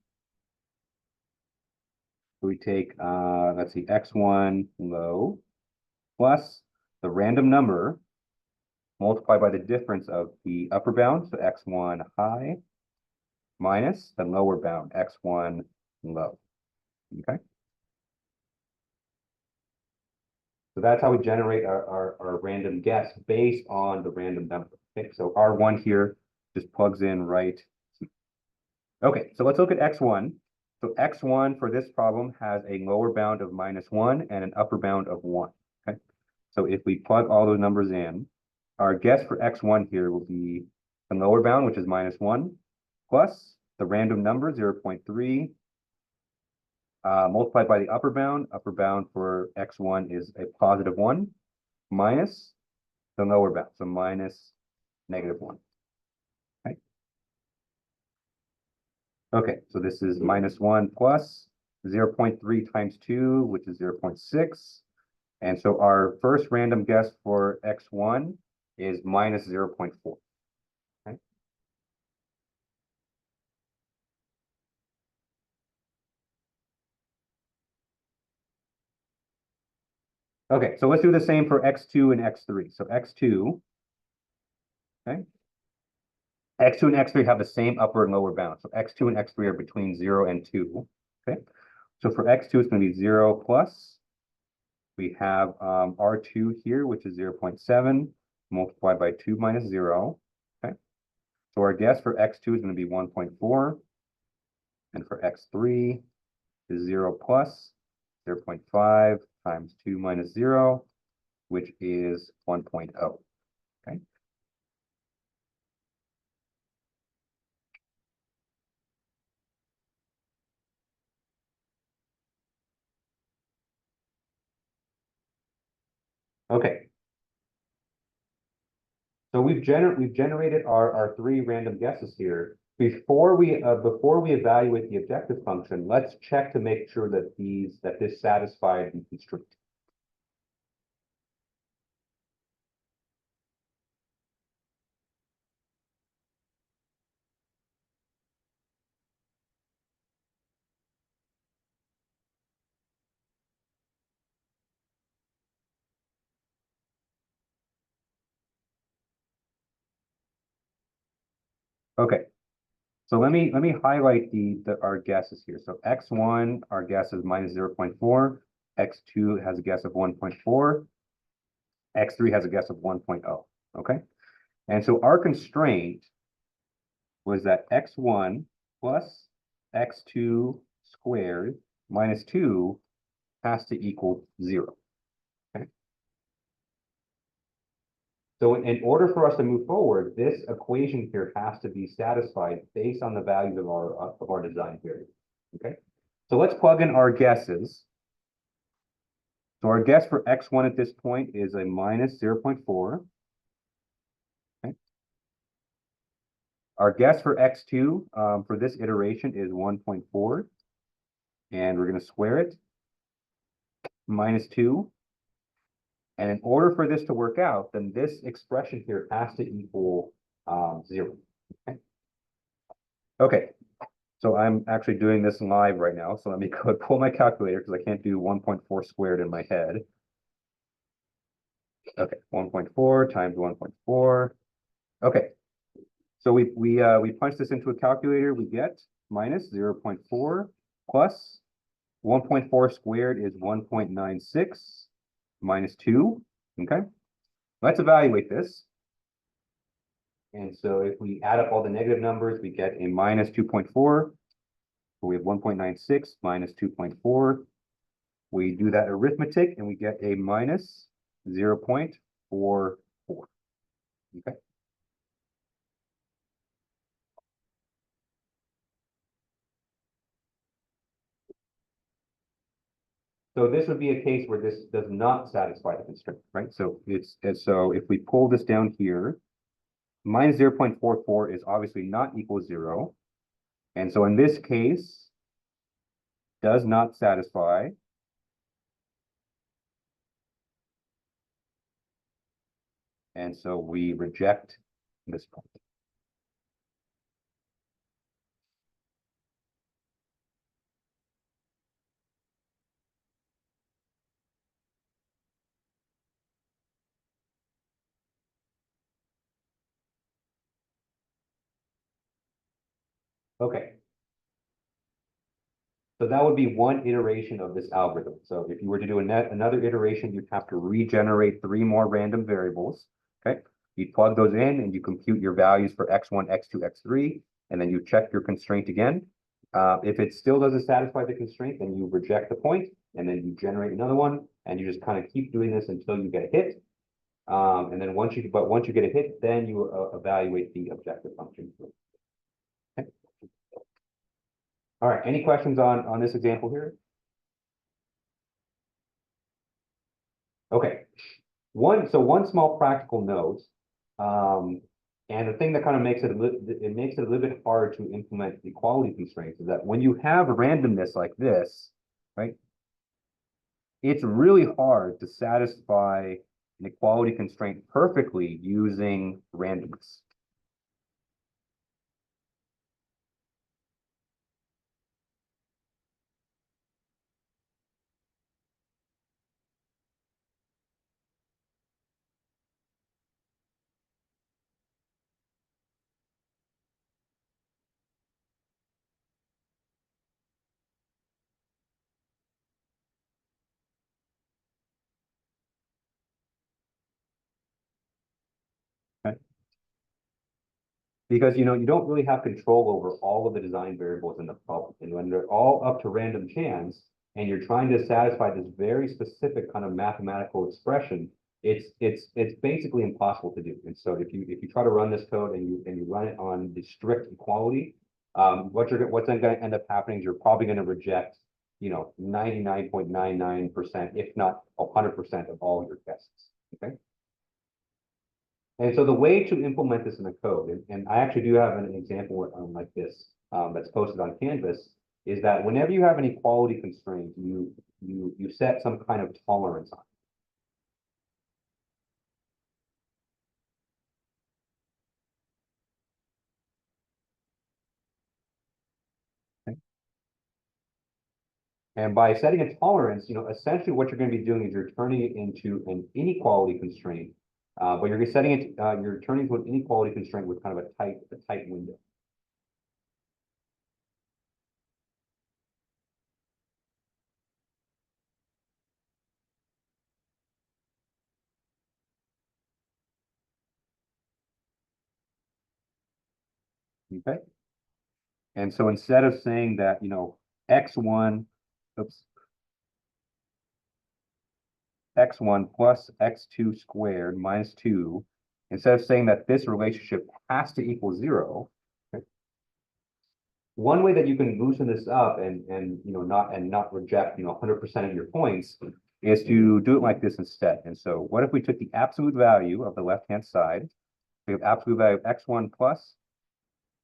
S5: So we take, let's see, x1 low plus the random number multiplied by the difference of the upper bound, so x1 high, minus the lower bound, x1 low. Okay. So that's how we generate our random guess based on the random number. Okay, so R1 here just plugs in right. Okay, so let's look at x1. So x1 for this problem has a lower bound of -1 and an upper bound of 1. Okay, so if we plug all those numbers in, our guess for x1 here will be the lower bound, which is -1, plus the random number 0.3 multiplied by the upper bound. Upper bound for x1 is a +1 minus the lower bound, so minus -1. Okay. Okay, so this is -1 plus 0.3 times 2, which is 0.6. And so our first random guess for x1 is minus 0.4. Okay. Okay, so let's do the same for x2 and x3. So x2, okay. x2 and x3 have the same upper and lower bound. So x2 and x3 are between 0 and 2. Okay. So for x2, it's going to be 0 plus. We have R2 here, which is 0.7 multiplied by 2 minus 0. Okay. So our guess for x2 is going to be 1.4. And for x3 is 0 plus 0.5 times 2 minus 0, which is 1.0. Okay. Okay. So we've generated our 3 random guesses here. Before we evaluate the objective function, let's check to make sure that this satisfied the constraint. Okay. So let me highlight our guesses here. So x1, our guess is minus 0.4. x2 has a guess of 1.4. x3 has a guess of 1.0. Okay. And so our constraint was that x1 plus x2 squared minus 2 has to equal 0. Okay. So in order for us to move forward, this equation here has to be satisfied based on the values of our design variable. Okay. So let's plug in our guesses. So our guess for x1 at this point is a minus 0.4. Okay. Our guess for x2 for this iteration is 1.4. And we're going to square it, minus 2. And in order for this to work out, then this expression here has to equal 0. Okay. Okay. So I'm actually doing this live right now. So let me go pull my calculator because I can't do 1.4 squared in my head. Okay, 1.4 times 1.4. Okay. So we punch this into a calculator. We get minus 0.4 plus 1.4 squared is 1.96 minus 2. Okay. Let's evaluate this. And so if we add up all the negative numbers, we get a minus 2.4. We have 1.96 minus 2.4. We do that arithmetic and we get a minus 0.44. Okay. So this would be a case where this does not satisfy the constraint, right? So so if we pull this down here, minus 0.44 is obviously not equal 0. And so in this case, does not satisfy and so we reject this point. Okay. So that would be one iteration of this algorithm. So if you were to do another iteration, you'd have to regenerate 3 more random variables. Okay. You plug those in and you compute your values for x1, x2, x3, and then you check your constraint again. If it still doesn't satisfy the constraint, then you reject the point, and then you generate another one, and you just kind of keep doing this until you get a hit. And then once you get a hit, then you evaluate the objective function. Okay. All right, any questions on this example here? Okay, one small practical note, and the thing that kind of makes it a little bit hard to implement equality constraints is that when you have randomness like this, right? It's really hard to satisfy an equality constraint perfectly using randomness. Okay? Because you don't really have control over all of the design variables in the problem. And when they're all up to random chance, and you're trying to satisfy this very specific kind of mathematical expression, it's basically impossible to do. And so if you try to run this code and you run it on the strict equality, what's then going to end up happening is you're probably going to reject 99.99%, if not 100% of all your tests. Okay. And so the way to implement this in the code, and I actually do have an example like this that's posted on Canvas, is that whenever you have an equality constraint, you set some kind of tolerance on it. Okay? And by setting a tolerance, essentially what you're going to be doing is you're turning it into an inequality constraint, but you're setting it, you're turning to an inequality constraint with kind of a tight window. Okay. And so instead of saying that, x1, oops, x1 plus x2 squared minus 2, instead of saying that this relationship has to equal 0, okay, one way that you can loosen this up and not reject 100% of your points is to do it like this instead. And so what if we took the absolute value of the left-hand side, we have absolute value of x1 plus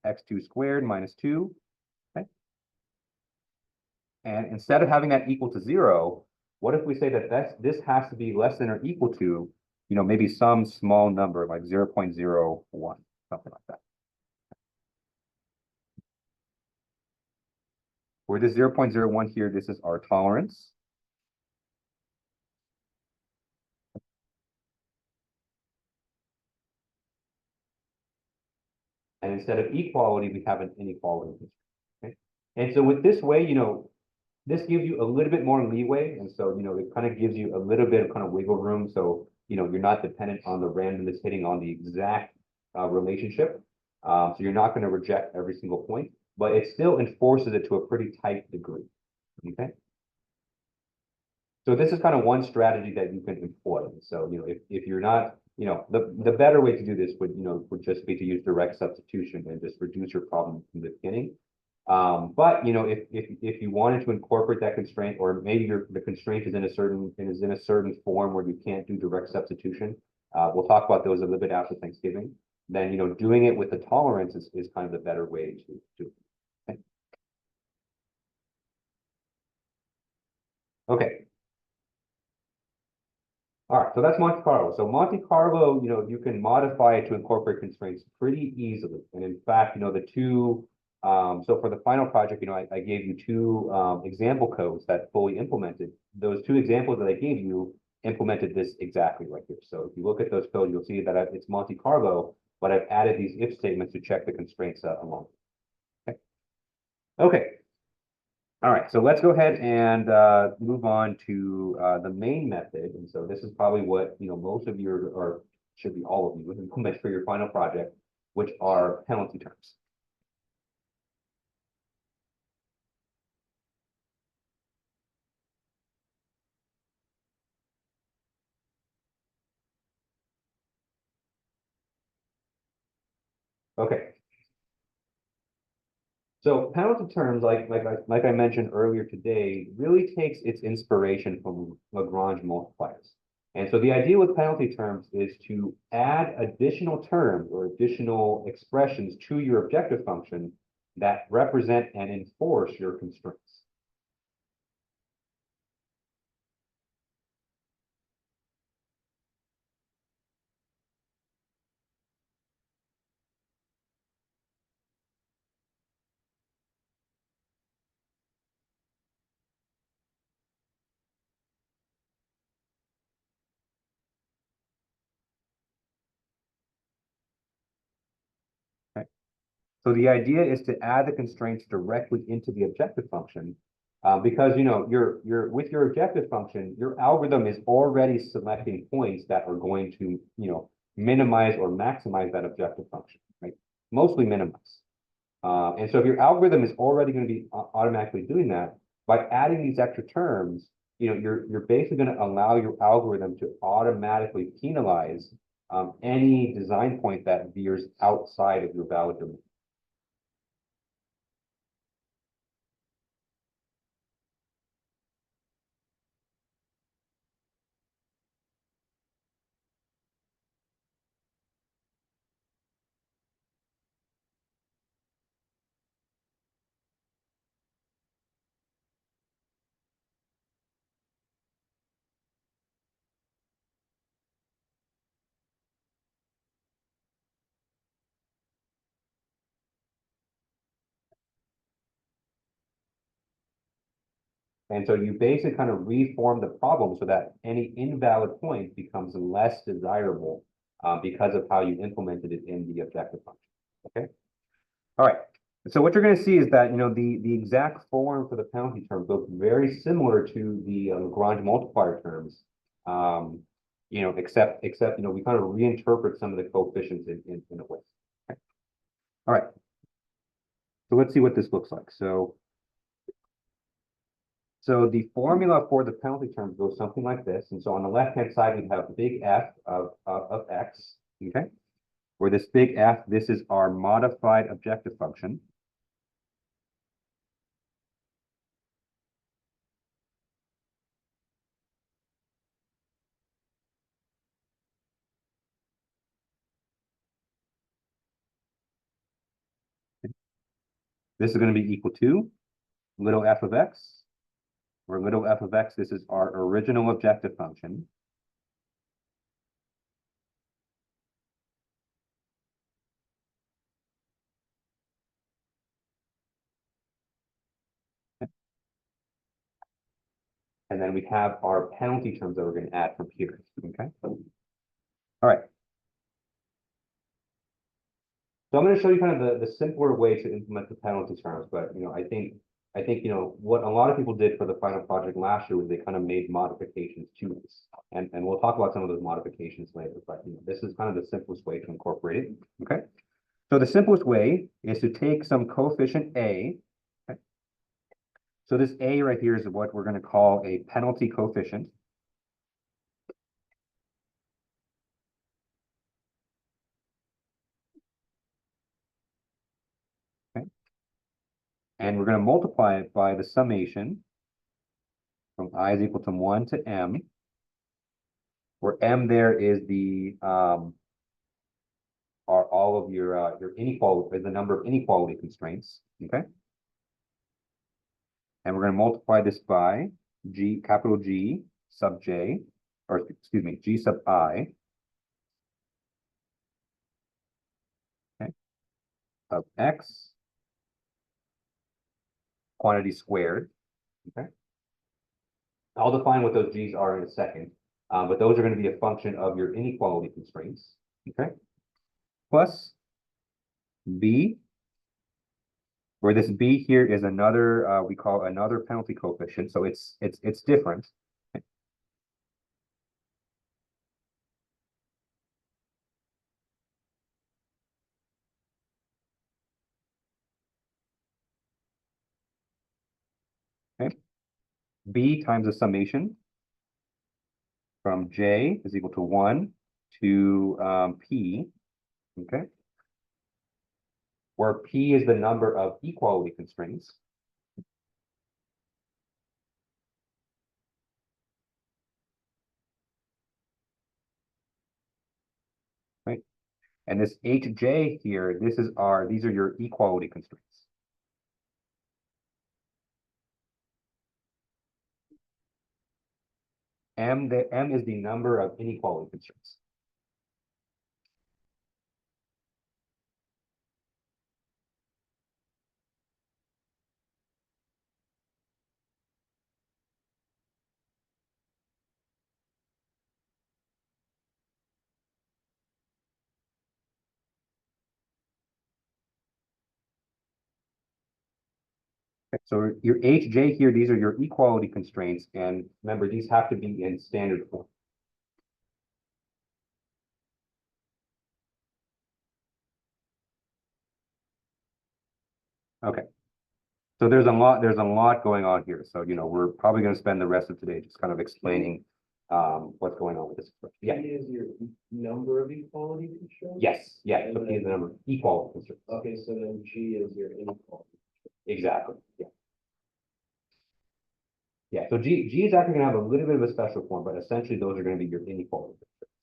S5: x2 squared minus 2, okay? And instead of having that equal to 0, what if we say that this has to be less than or equal to, maybe some small number like 0.01, something like that. Where this 0.01 here, this is our tolerance. And instead of equality, we have an inequality. Okay? And so with this way, this gives you a little bit more leeway. And so, it kind of gives you a little bit of kind of wiggle room. So, you're not dependent on the randomness hitting on the exact relationship. So you're not going to reject every single point, but it still enforces it to a pretty tight degree. Okay. So this is kind of one strategy that you can employ. So, if you're not, the better way to do this would just be to use direct substitution and just reduce your problem from the beginning. But if you wanted to incorporate that constraint, or maybe the constraint is in a certain form where you can't do direct substitution, we'll talk about those a little bit after Thanksgiving. Then doing it with the tolerance is kind of the better way to do it. Okay. Okay. All right, so that's Monte Carlo. So Monte Carlo, you can modify it to incorporate constraints pretty easily. And in fact, the two, so for the final project, I gave you two example codes that fully implemented. Those two examples that I gave you implemented this exactly right here. So if you look at those codes, you'll see that it's Monte Carlo, but I've added these if statements to check the constraints along. Okay. Okay. All right, so let's go ahead and move on to the main method. And so this is probably what most of your, or should be all of you, would implement for your final project, which are penalty terms. Okay. So penalty terms, like I mentioned earlier today, really takes its inspiration from Lagrange multipliers. And so the idea with penalty terms is to add additional terms or additional expressions to your objective function that represent and enforce your constraints. Okay. So the idea is to add the constraints directly into the objective function, because you're with your objective function, your algorithm is already selecting points that are going to minimize or maximize that objective function, right? Mostly minimize. And so if your algorithm is already going to be automatically doing that, by adding these extra terms, you're basically going to allow your algorithm to automatically penalize any design point that veers outside of your valid domain. And so you basically kind of reform the problem so that any invalid point becomes less desirable because of how you implemented it in the objective function. Okay. All right. So what you're going to see is that the exact form for the penalty terms look very similar to the Lagrange multiplier terms, except we kind of reinterpret some of the coefficients in a way. Okay. All right. So let's see what this looks like. So the formula for the penalty terms goes something like this. And so on the left-hand side, we have big F of X, okay? Where this big F, this is our modified objective function. This is going to be equal to little f of X, where little f of X, this is our original objective function. And then we have our penalty terms that we're going to add from here, okay? All right. So I'm going to show you kind of the simpler way to implement the penalty terms, but I think what a lot of people did for the final project last year was they kind of made modifications to this, and we'll talk about some of those modifications later. But this is kind of the simplest way to incorporate it. Okay, so the simplest way is to take some coefficient a. Okay? So this a right here is what we're going to call a penalty coefficient. And we're going to multiply it by the summation from I is equal to 1 to m, where m there is the are all of your inequality, the number of inequality constraints, okay? And we're going to multiply this by G, capital G sub J, or excuse me, G sub I. Okay, of X quantity squared. Okay. I'll define what those G's are in a second, but those are going to be a function of your inequality constraints. Okay. Plus B, where this B here is another, we call another penalty coefficient. So it's different. Okay. B times the summation from J is equal to 1 to P. Okay. Where P is the number of equality constraints. Right. And this HJ here, these are your equality constraints. The M is the number of inequality constraints. Okay, so your HJ here, these are your equality constraints, and remember, these have to be in standard form. Okay. So there's a lot going on here. So, we're probably going to spend the rest of today just kind of explaining what's going on with this expression. Yeah.
S4: P is your number of equality constraints?
S5: Yes. Yeah. So P is the number of equality constraints.
S4: Okay, so then G is your inequality.
S5: Exactly. Yeah. Yeah. So G is actually going to have a little bit of a special form, but essentially those are going to be your inequality constraints.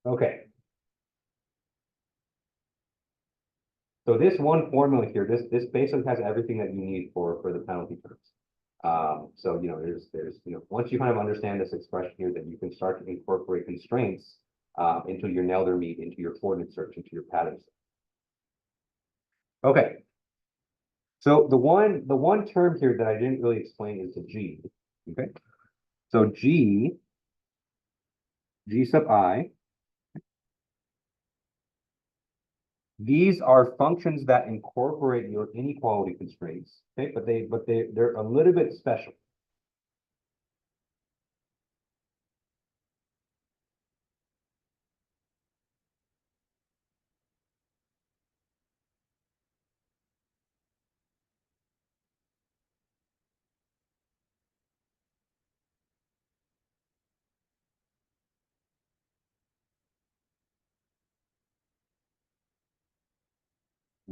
S5: Okay. So this one formula here, this basically has everything that you need for the penalty terms. So there's once you kind of understand this expression here, that you can start to incorporate constraints into your Nelder-Mead, into your coordinate search, into your pattern search. Okay. So the one term here that I didn't really explain is the G. Okay. So G sub I. These are functions that incorporate your inequality constraints. Okay, but they're a little bit special.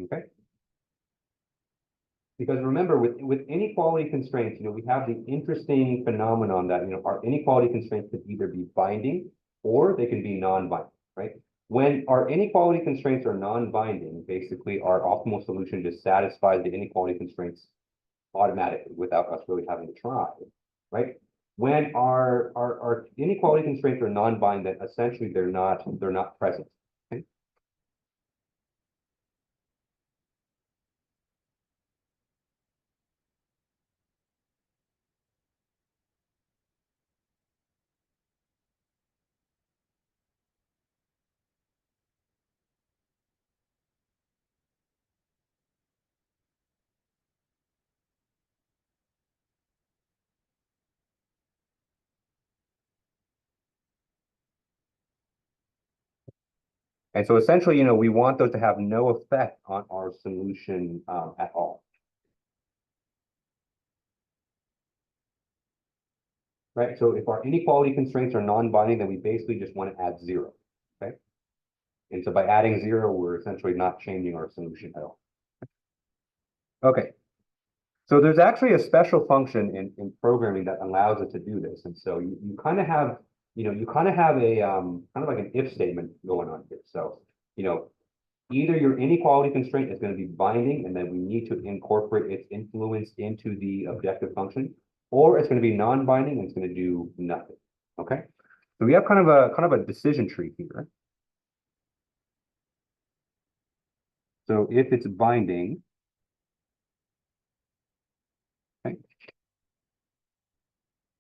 S5: Okay. Because remember, with inequality constraints, we have the interesting phenomenon that, our inequality constraints could either be binding or they can be non-binding, right? When our inequality constraints are non-binding, basically our optimal solution just satisfies the inequality constraints automatically without us really having to try, right? When our inequality constraints are non-binding, essentially they're not present. Okay? And so essentially, we want those to have no effect on our solution at all. Right? So if our inequality constraints are non-binding, then we basically just want to add 0. Okay. And so by adding 0, we're essentially not changing our solution at all. Okay. So there's actually a special function in programming that allows us to do this. And so you kind of have you kind of have a, kind of like an if statement going on here. So, either your inequality constraint is going to be binding, and then we need to incorporate its influence into the objective function, or it's going to be non-binding and it's going to do nothing. Okay, so we have kind of a decision tree here. So if it's binding, okay.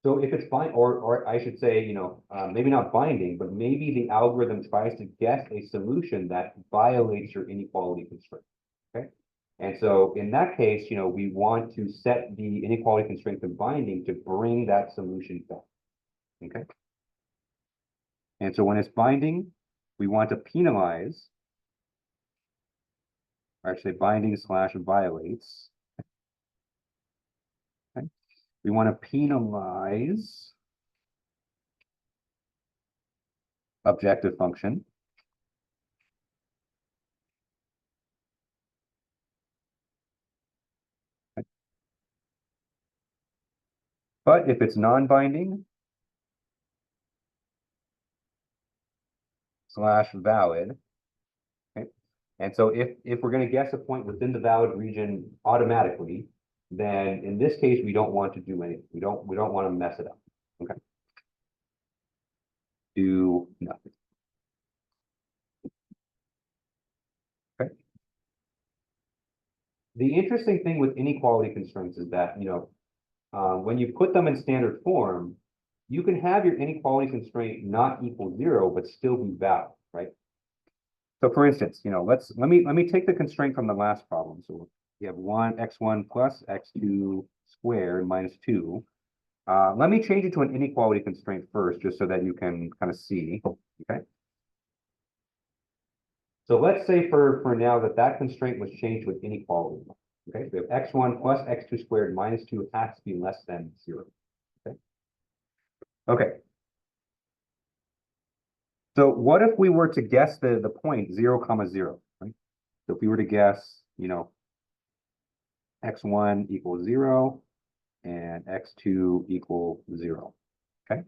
S5: So if it's bind, or I should say, maybe not binding, but maybe the algorithm tries to guess a solution that violates your inequality constraint. Okay. And so in that case, we want to set the inequality constraint to binding to bring that solution back. Okay. And so when it's binding, we want to penalize, or actually binding / violates. Okay. We want to penalize objective function. Okay. But if it's non-binding / valid, okay. And so if we're going to guess a point within the valid region automatically, then in this case we don't want to do anything. We don't want to mess it up. Okay. Do nothing. Okay. The interesting thing with inequality constraints is that, when you put them in standard form, you can have your inequality constraint not equal 0, but still be valid, right? So for instance, let me take the constraint from the last problem. So we have x1 plus x2 squared minus 2. Let me change it to an inequality constraint first, just so that you can kind of see, okay? So let's say for now that constraint was changed to an inequality. Okay, so we have x1 plus x2 squared minus 2 has to be less than 0. Okay. Okay. So what if we were to guess the point 0, 0, right? So if we were to guess, x1 equals 0 and x2 equal 0. Okay.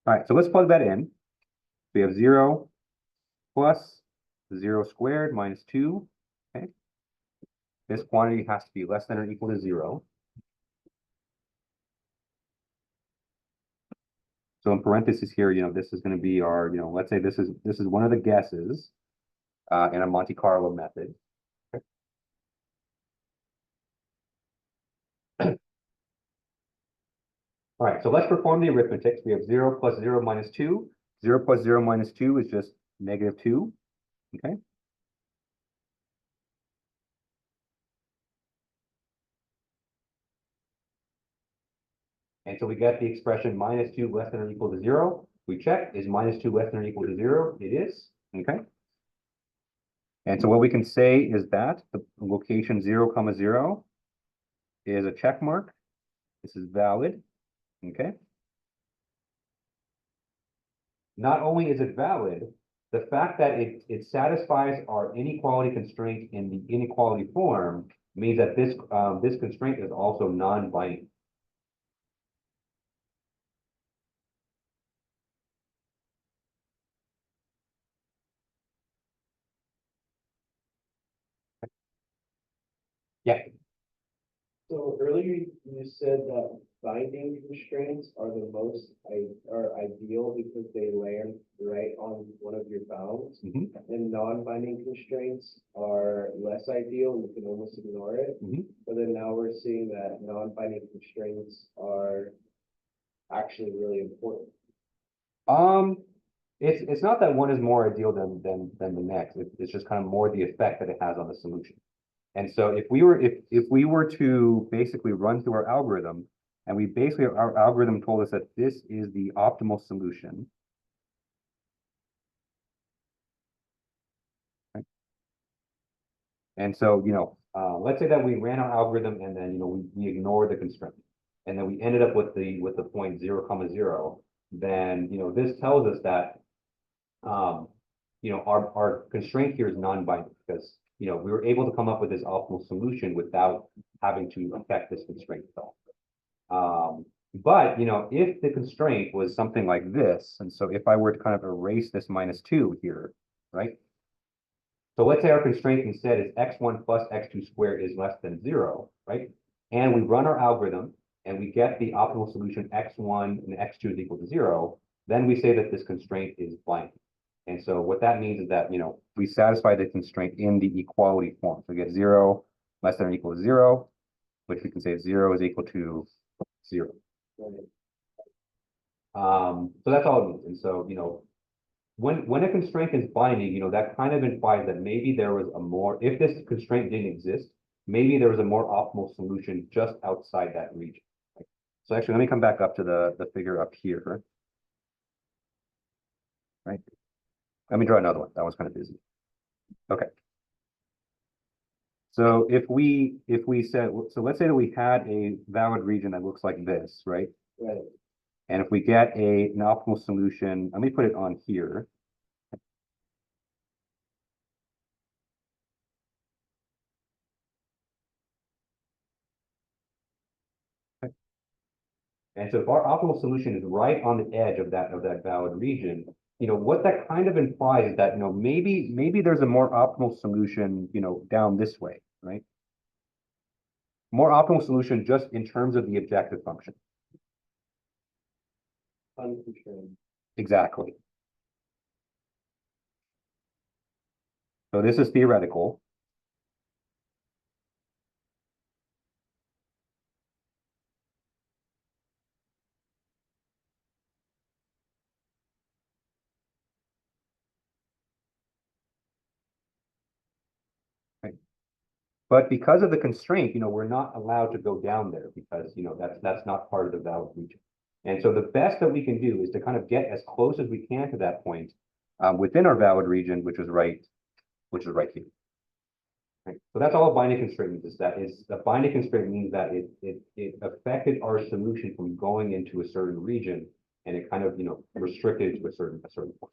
S5: All right, so let's plug that in. We have 0 plus 0 squared minus 2. Okay. This quantity has to be less than or equal to 0. So in parentheses here, this is going to be our, let's say this is one of the guesses in a Monte Carlo method. Okay. All right, so let's perform the arithmetic. We have 0 plus 0 minus 2. 0 plus 0 minus 2 is just -2. Okay. And so we get the expression -2 less than or equal to 0. We check, is -2 less than or equal to 0? It is. Okay. And so what we can say is that the location 0, 0 is a check mark. This is valid. Okay. Not only is it valid, the fact that it satisfies our inequality constraint in the inequality form means that this constraint is also non-binding. Yeah.
S4: So earlier you said that binding constraints are the most are ideal because they land right on one of your bounds.
S5: Mhm.
S4: And non-binding constraints are less ideal and you can almost ignore it.
S5: Mhm.
S4: But then now we're seeing that non-binding constraints are actually really important.
S5: It's not that one is more ideal than the next. It's just kind of more the effect that it has on the solution. And so if we were to basically run through our algorithm, and our algorithm told us that this is the optimal solution. Okay. And so, let's say that we ran our algorithm and then, we ignored the constraint. And then we ended up with the point 0, 0, then, this tells us that, our constraint here is non-binding because, we were able to come up with this optimal solution without having to affect this constraint at all. But, you know, if the constraint was something like this, and so if I were to kind of erase this -2 here, right? So let's say our constraint instead is x1 plus x2 squared is less than 0, right? And we run our algorithm and we get the optimal solution x1 and x2 is equal to 0, then we say that this constraint is blank. And so what that means is that, you know, we satisfy the constraint in the equality form. So we get 0 less than or equal to 0, which we can say 0 is equal to 0. So that's all it means. And so, you know, when a constraint is binding, you know, that kind of implies that maybe there was a more, if this constraint didn't exist, maybe there was a more optimal solution just outside that region. Right? So actually, let me come back up to the figure up here. Right. Let me draw another one. That one's kind of busy. Okay. So if we said, so let's say that we had a valid region that looks like this, right?
S4: Right.
S5: And if we get an optimal solution, let me put it on here. And so if our optimal solution is right on the edge of that valid region, you know, what that kind of implies is that, you know, maybe there's a more optimal solution, you know, down this way, right? More optimal solution just in terms of the objective function.
S4: Unconstrained.
S5: Exactly. So this is theoretical. Right? But because of the constraint, you know, we're not allowed to go down there because, you know, that's not part of the valid region. And so the best that we can do is to kind of get as close as we can to that point within our valid region, which is right here. Right. So that's all a binding constraint means, is that a binding constraint means that it affected our solution from going into a certain region, and it kind of, you know, restricted it to a certain point.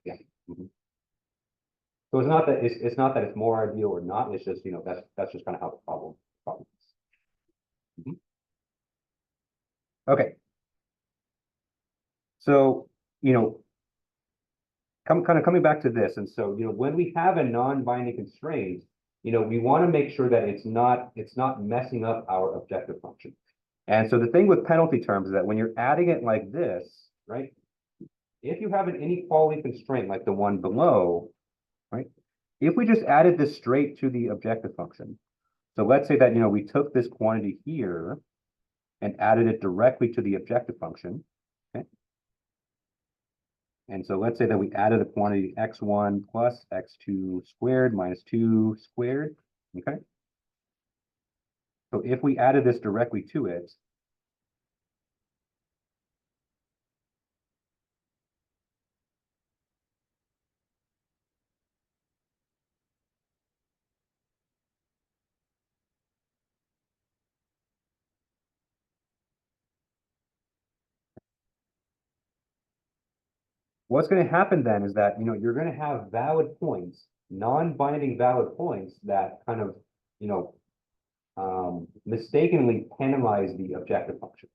S5: Yeah. Mhm. So it's not that it's not that it's more ideal or not. It's just, you know, that's just kind of how the problem is. Mhm. Okay. So, you know, coming back to this, and so, you know, when we have a non-binding constraint, you know, we want to make sure that it's not messing up our objective function. And so the thing with penalty terms is that when you're adding it like this, right? If you have an inequality constraint like the one below, right? If we just added this straight to the objective function, so let's say that, you know, we took this quantity here and added it directly to the objective function, okay? And so let's say that we added a quantity x1 plus x2 squared minus 2 squared, okay? So if we added this directly to it, what's going to happen then is that, you know, you're going to have valid points, non-binding valid points that kind of, you know, mistakenly penalize the objective function.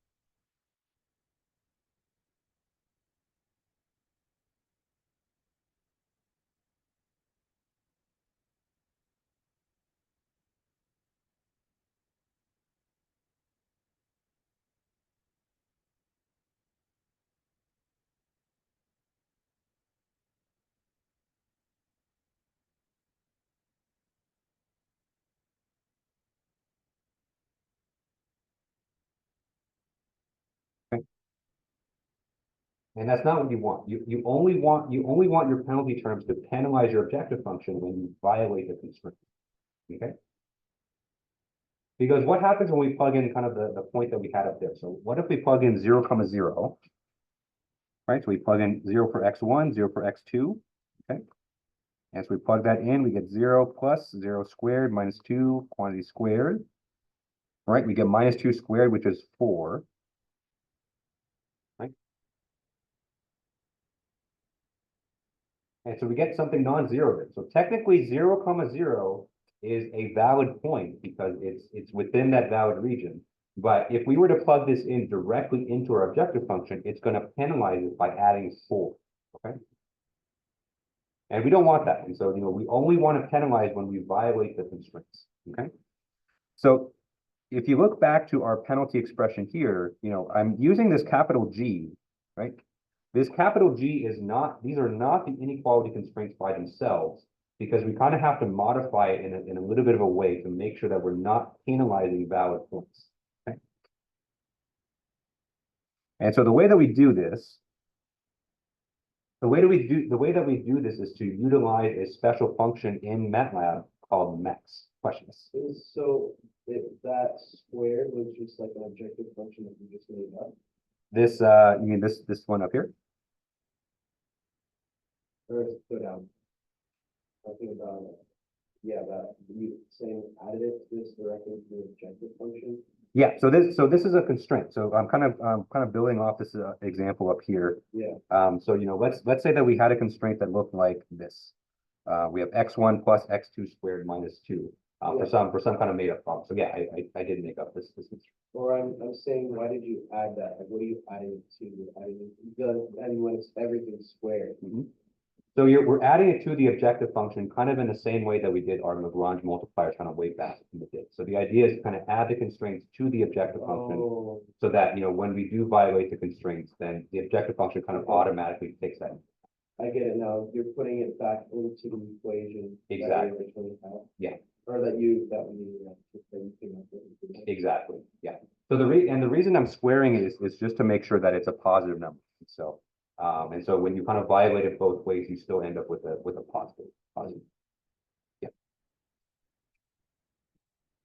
S5: Okay? And that's not what you want. You only want your penalty terms to penalize your objective function when you violate the constraint. Okay? Because what happens when we plug in kind of the point that we had up there? So what if we plug in 0, 0, right? So we plug in 0 for x1, 0 for x2, okay? As we plug that in, we get 0 plus 0 squared minus 2 quantity squared, right? We get minus 2 squared, which is 4, right? And so we get something non-zero there. So technically 0, 0 is a valid point because it's within that valid region. But if we were to plug this in directly into our objective function, it's going to penalize it by adding 4, okay? And we don't want that. And so, we only want to penalize when we violate the constraints, okay? So if you look back to our penalty expression here, I'm using this capital G, right? This capital G is not, these are not the inequality constraints by themselves, because we kind of have to modify it in a little bit of a way to make sure that we're not penalizing valid points. Okay? And so the way that we do this, the way that we do this is to utilize a special function in MATLAB called MEX. Questions?
S4: So if that squared was just like an objective function that you just made up,
S5: This, you mean this one up here?
S4: or put down? Talking about, yeah, that you saying added it to this directly to the objective function.
S5: Yeah, so this is a constraint. So I'm kind of building off this example up here.
S4: Yeah.
S5: So let's say that we had a constraint that looked like this. We have x1 plus x2 squared minus 2 for some kind of made up problem. So yeah, I did make up this constraint.
S4: Or I'm saying, why did you add that? Like, what are you adding to? Adding when it's everything squared.
S5: So we're adding it to the objective function kind of in the same way that we did our Lagrange multipliers kind of way back in the day. So the idea is to kind of add the constraints to the objective function so that, when we do violate the constraints, then the objective function kind of automatically takes that.
S4: I get it now. You're putting it back into the equation.
S5: Exactly.
S4: That you originally had.
S5: Yeah.
S4: Or that you came up with.
S5: Exactly. Yeah. So the reason I'm squaring it is just to make sure that it's a positive number. So and so when you kind of violate it both ways, you still end up with a positive. Yeah.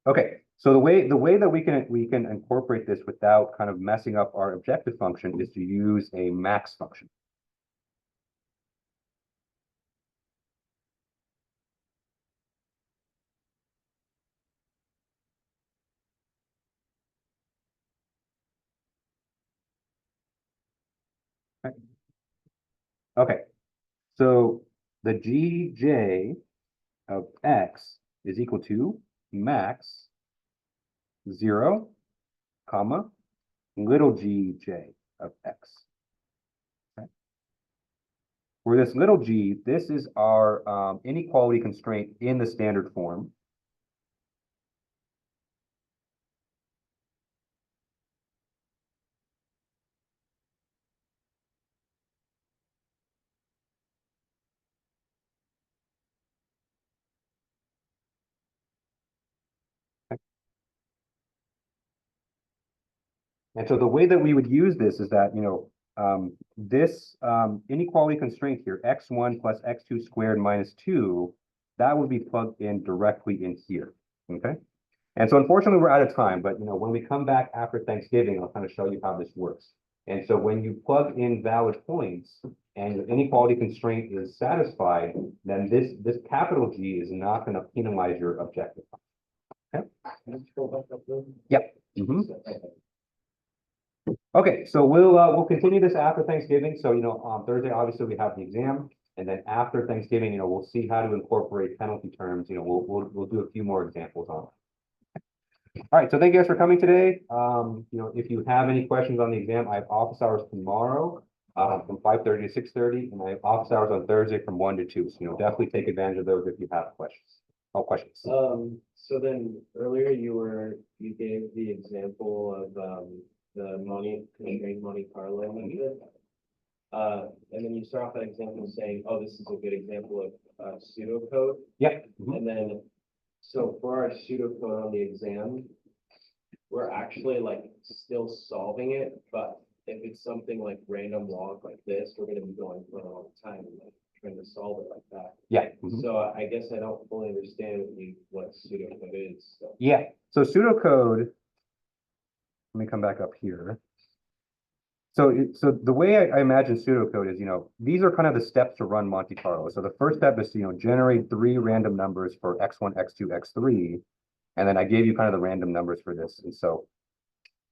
S5: Okay. So the way that we can incorporate this without kind of messing up our objective function is to use a max function. Okay, so the Gj of x is equal to max 0, comma, little gj of x. Okay. For this little g, this is our inequality constraint in the standard form. And so the way that we would use this is that, this inequality constraint here, x1 plus x2 squared minus 2, that would be plugged in directly in here, okay? And so unfortunately, we're out of time, but, when we come back after Thanksgiving, I'll kind of show you how this works. And so when you plug in valid points and the inequality constraint is satisfied, then this capital G is not going to penalize your objective function. Okay? Yep. Okay, so we'll continue this after Thanksgiving. So, on Thursday, obviously we have the exam, and then after Thanksgiving, we'll see how to incorporate penalty terms. We'll do a few more examples on it. All right, so thank you guys for coming today. If you have any questions on the exam, I have office hours tomorrow from 5:30 to 6:30, and I have office hours on Thursday from 1 to 2. So, definitely take advantage of those if you have questions. All questions.
S4: So then earlier you gave the example of the constrained Monte Carlo method. And then you start off that example saying, oh, this is a good example of pseudocode.
S5: Yep.
S4: And then, so for our pseudocode on the exam, we're actually like still solving it, but if it's something like random walk like this, we're gonna be going for a long time, like trying to solve it like that.
S5: Yeah.
S4: So I guess I don't fully understand what pseudocode is. So.
S5: Yeah. So pseudocode. Let me come back up here. So the way I imagine pseudocode is, these are kind of the steps to run Monte Carlo. So the first step is to, generate 3 random numbers for x1, x2, x3. And then I gave you kind of the random numbers for this. And so,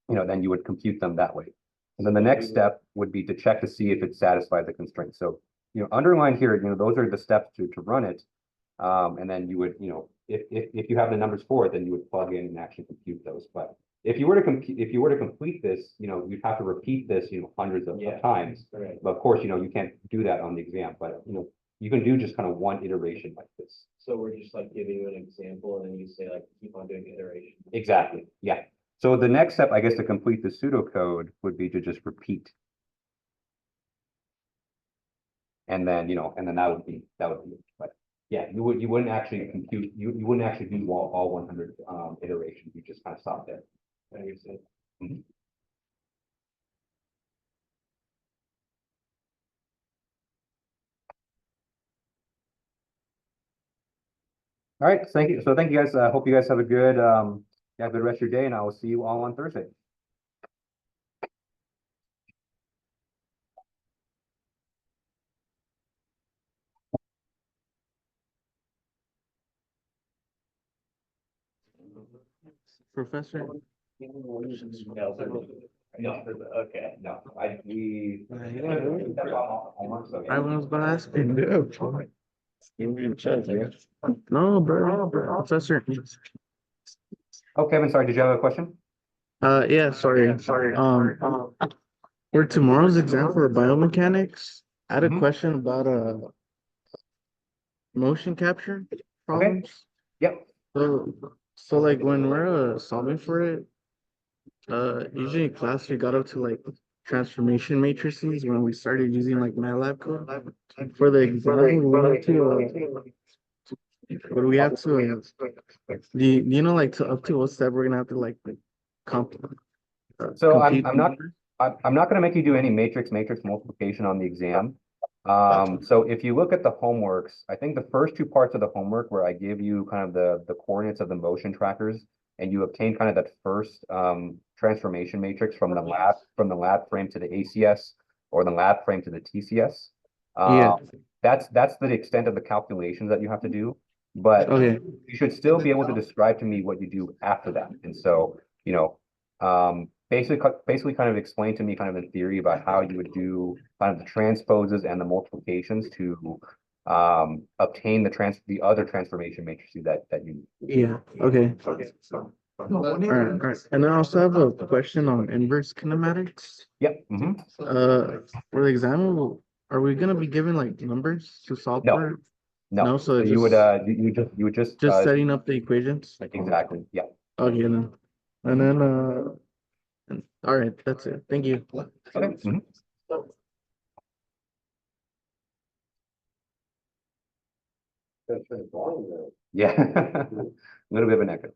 S5: then you would compute them that way. And then the next step would be to check to see if it satisfies the constraint. So, underlined here, those are the steps to run it. And then you would, if you have the numbers for it, then you would plug in and actually compute those. But if you were to complete this, you'd have to repeat this, hundreds of
S4: Yeah.
S5: times.
S4: Right.
S5: But of course, you can't do that on the exam, but, you can do just kind of one iteration like this.
S4: So we're just like giving you an example and then you say like, keep on doing iteration.
S5: Exactly, yeah. So the next step, I guess, to complete the pseudocode would be to just repeat. And then, and then that would be it. But yeah, you wouldn't actually compute, you wouldn't actually do all 100 iterations. You just kind of stop there.
S4: I understand.
S5: Mhm. All right, thank you. So thank you guys. Hope you guys have a good good rest of your day, and I will see you all on Thursday.
S6: Professor,
S5: No, okay, no, we.
S6: I was about to ask you. No, bro, Professor.
S5: Oh, Kevin, sorry, did you have a question?
S6: Yeah, sorry. For tomorrow's exam for biomechanics, I had a
S5: Mhm.
S6: question about motion capture problems.
S5: Yep.
S6: So like when we're solving for it, usually in class we got up to like transformation matrices when we started using like MATLAB code. For the exam, what do we have to do you know like to up to what step we're gonna have to like comp
S5: So
S6: compute
S5: I'm
S6: the
S5: not
S6: numbers?
S5: I'm not gonna make you do any matrix multiplication on the exam. So if you look at the homeworks, I think the first two parts of the homework where I give you kind of the coordinates of the motion trackers and you obtain kind of that first transformation matrix from the lab frame to the ACS or the lab frame to the TCS.
S6: Yeah.
S5: That's the extent of the calculations that you have to do. But
S6: Okay.
S5: you should still be able to describe to me what you do after that. And so, basically kind of explain to me kind of in theory about how you would do kind of the transposes and the multiplications to obtain the other transformation matrices that you need.
S6: Yeah. Okay. All right. And I also have a question on inverse kinematics.
S5: Yep.
S6: For the exam, are we gonna be given like numbers to solve
S5: No.
S6: for it?
S5: No.
S6: No, so
S5: you would
S6: just
S5: you would just
S6: setting up the equations.
S5: exactly. Yeah.
S6: Okay, then. And then all right, that's it. Thank you.
S5: Okay. Mhm. Yeah. A little bit of an echo.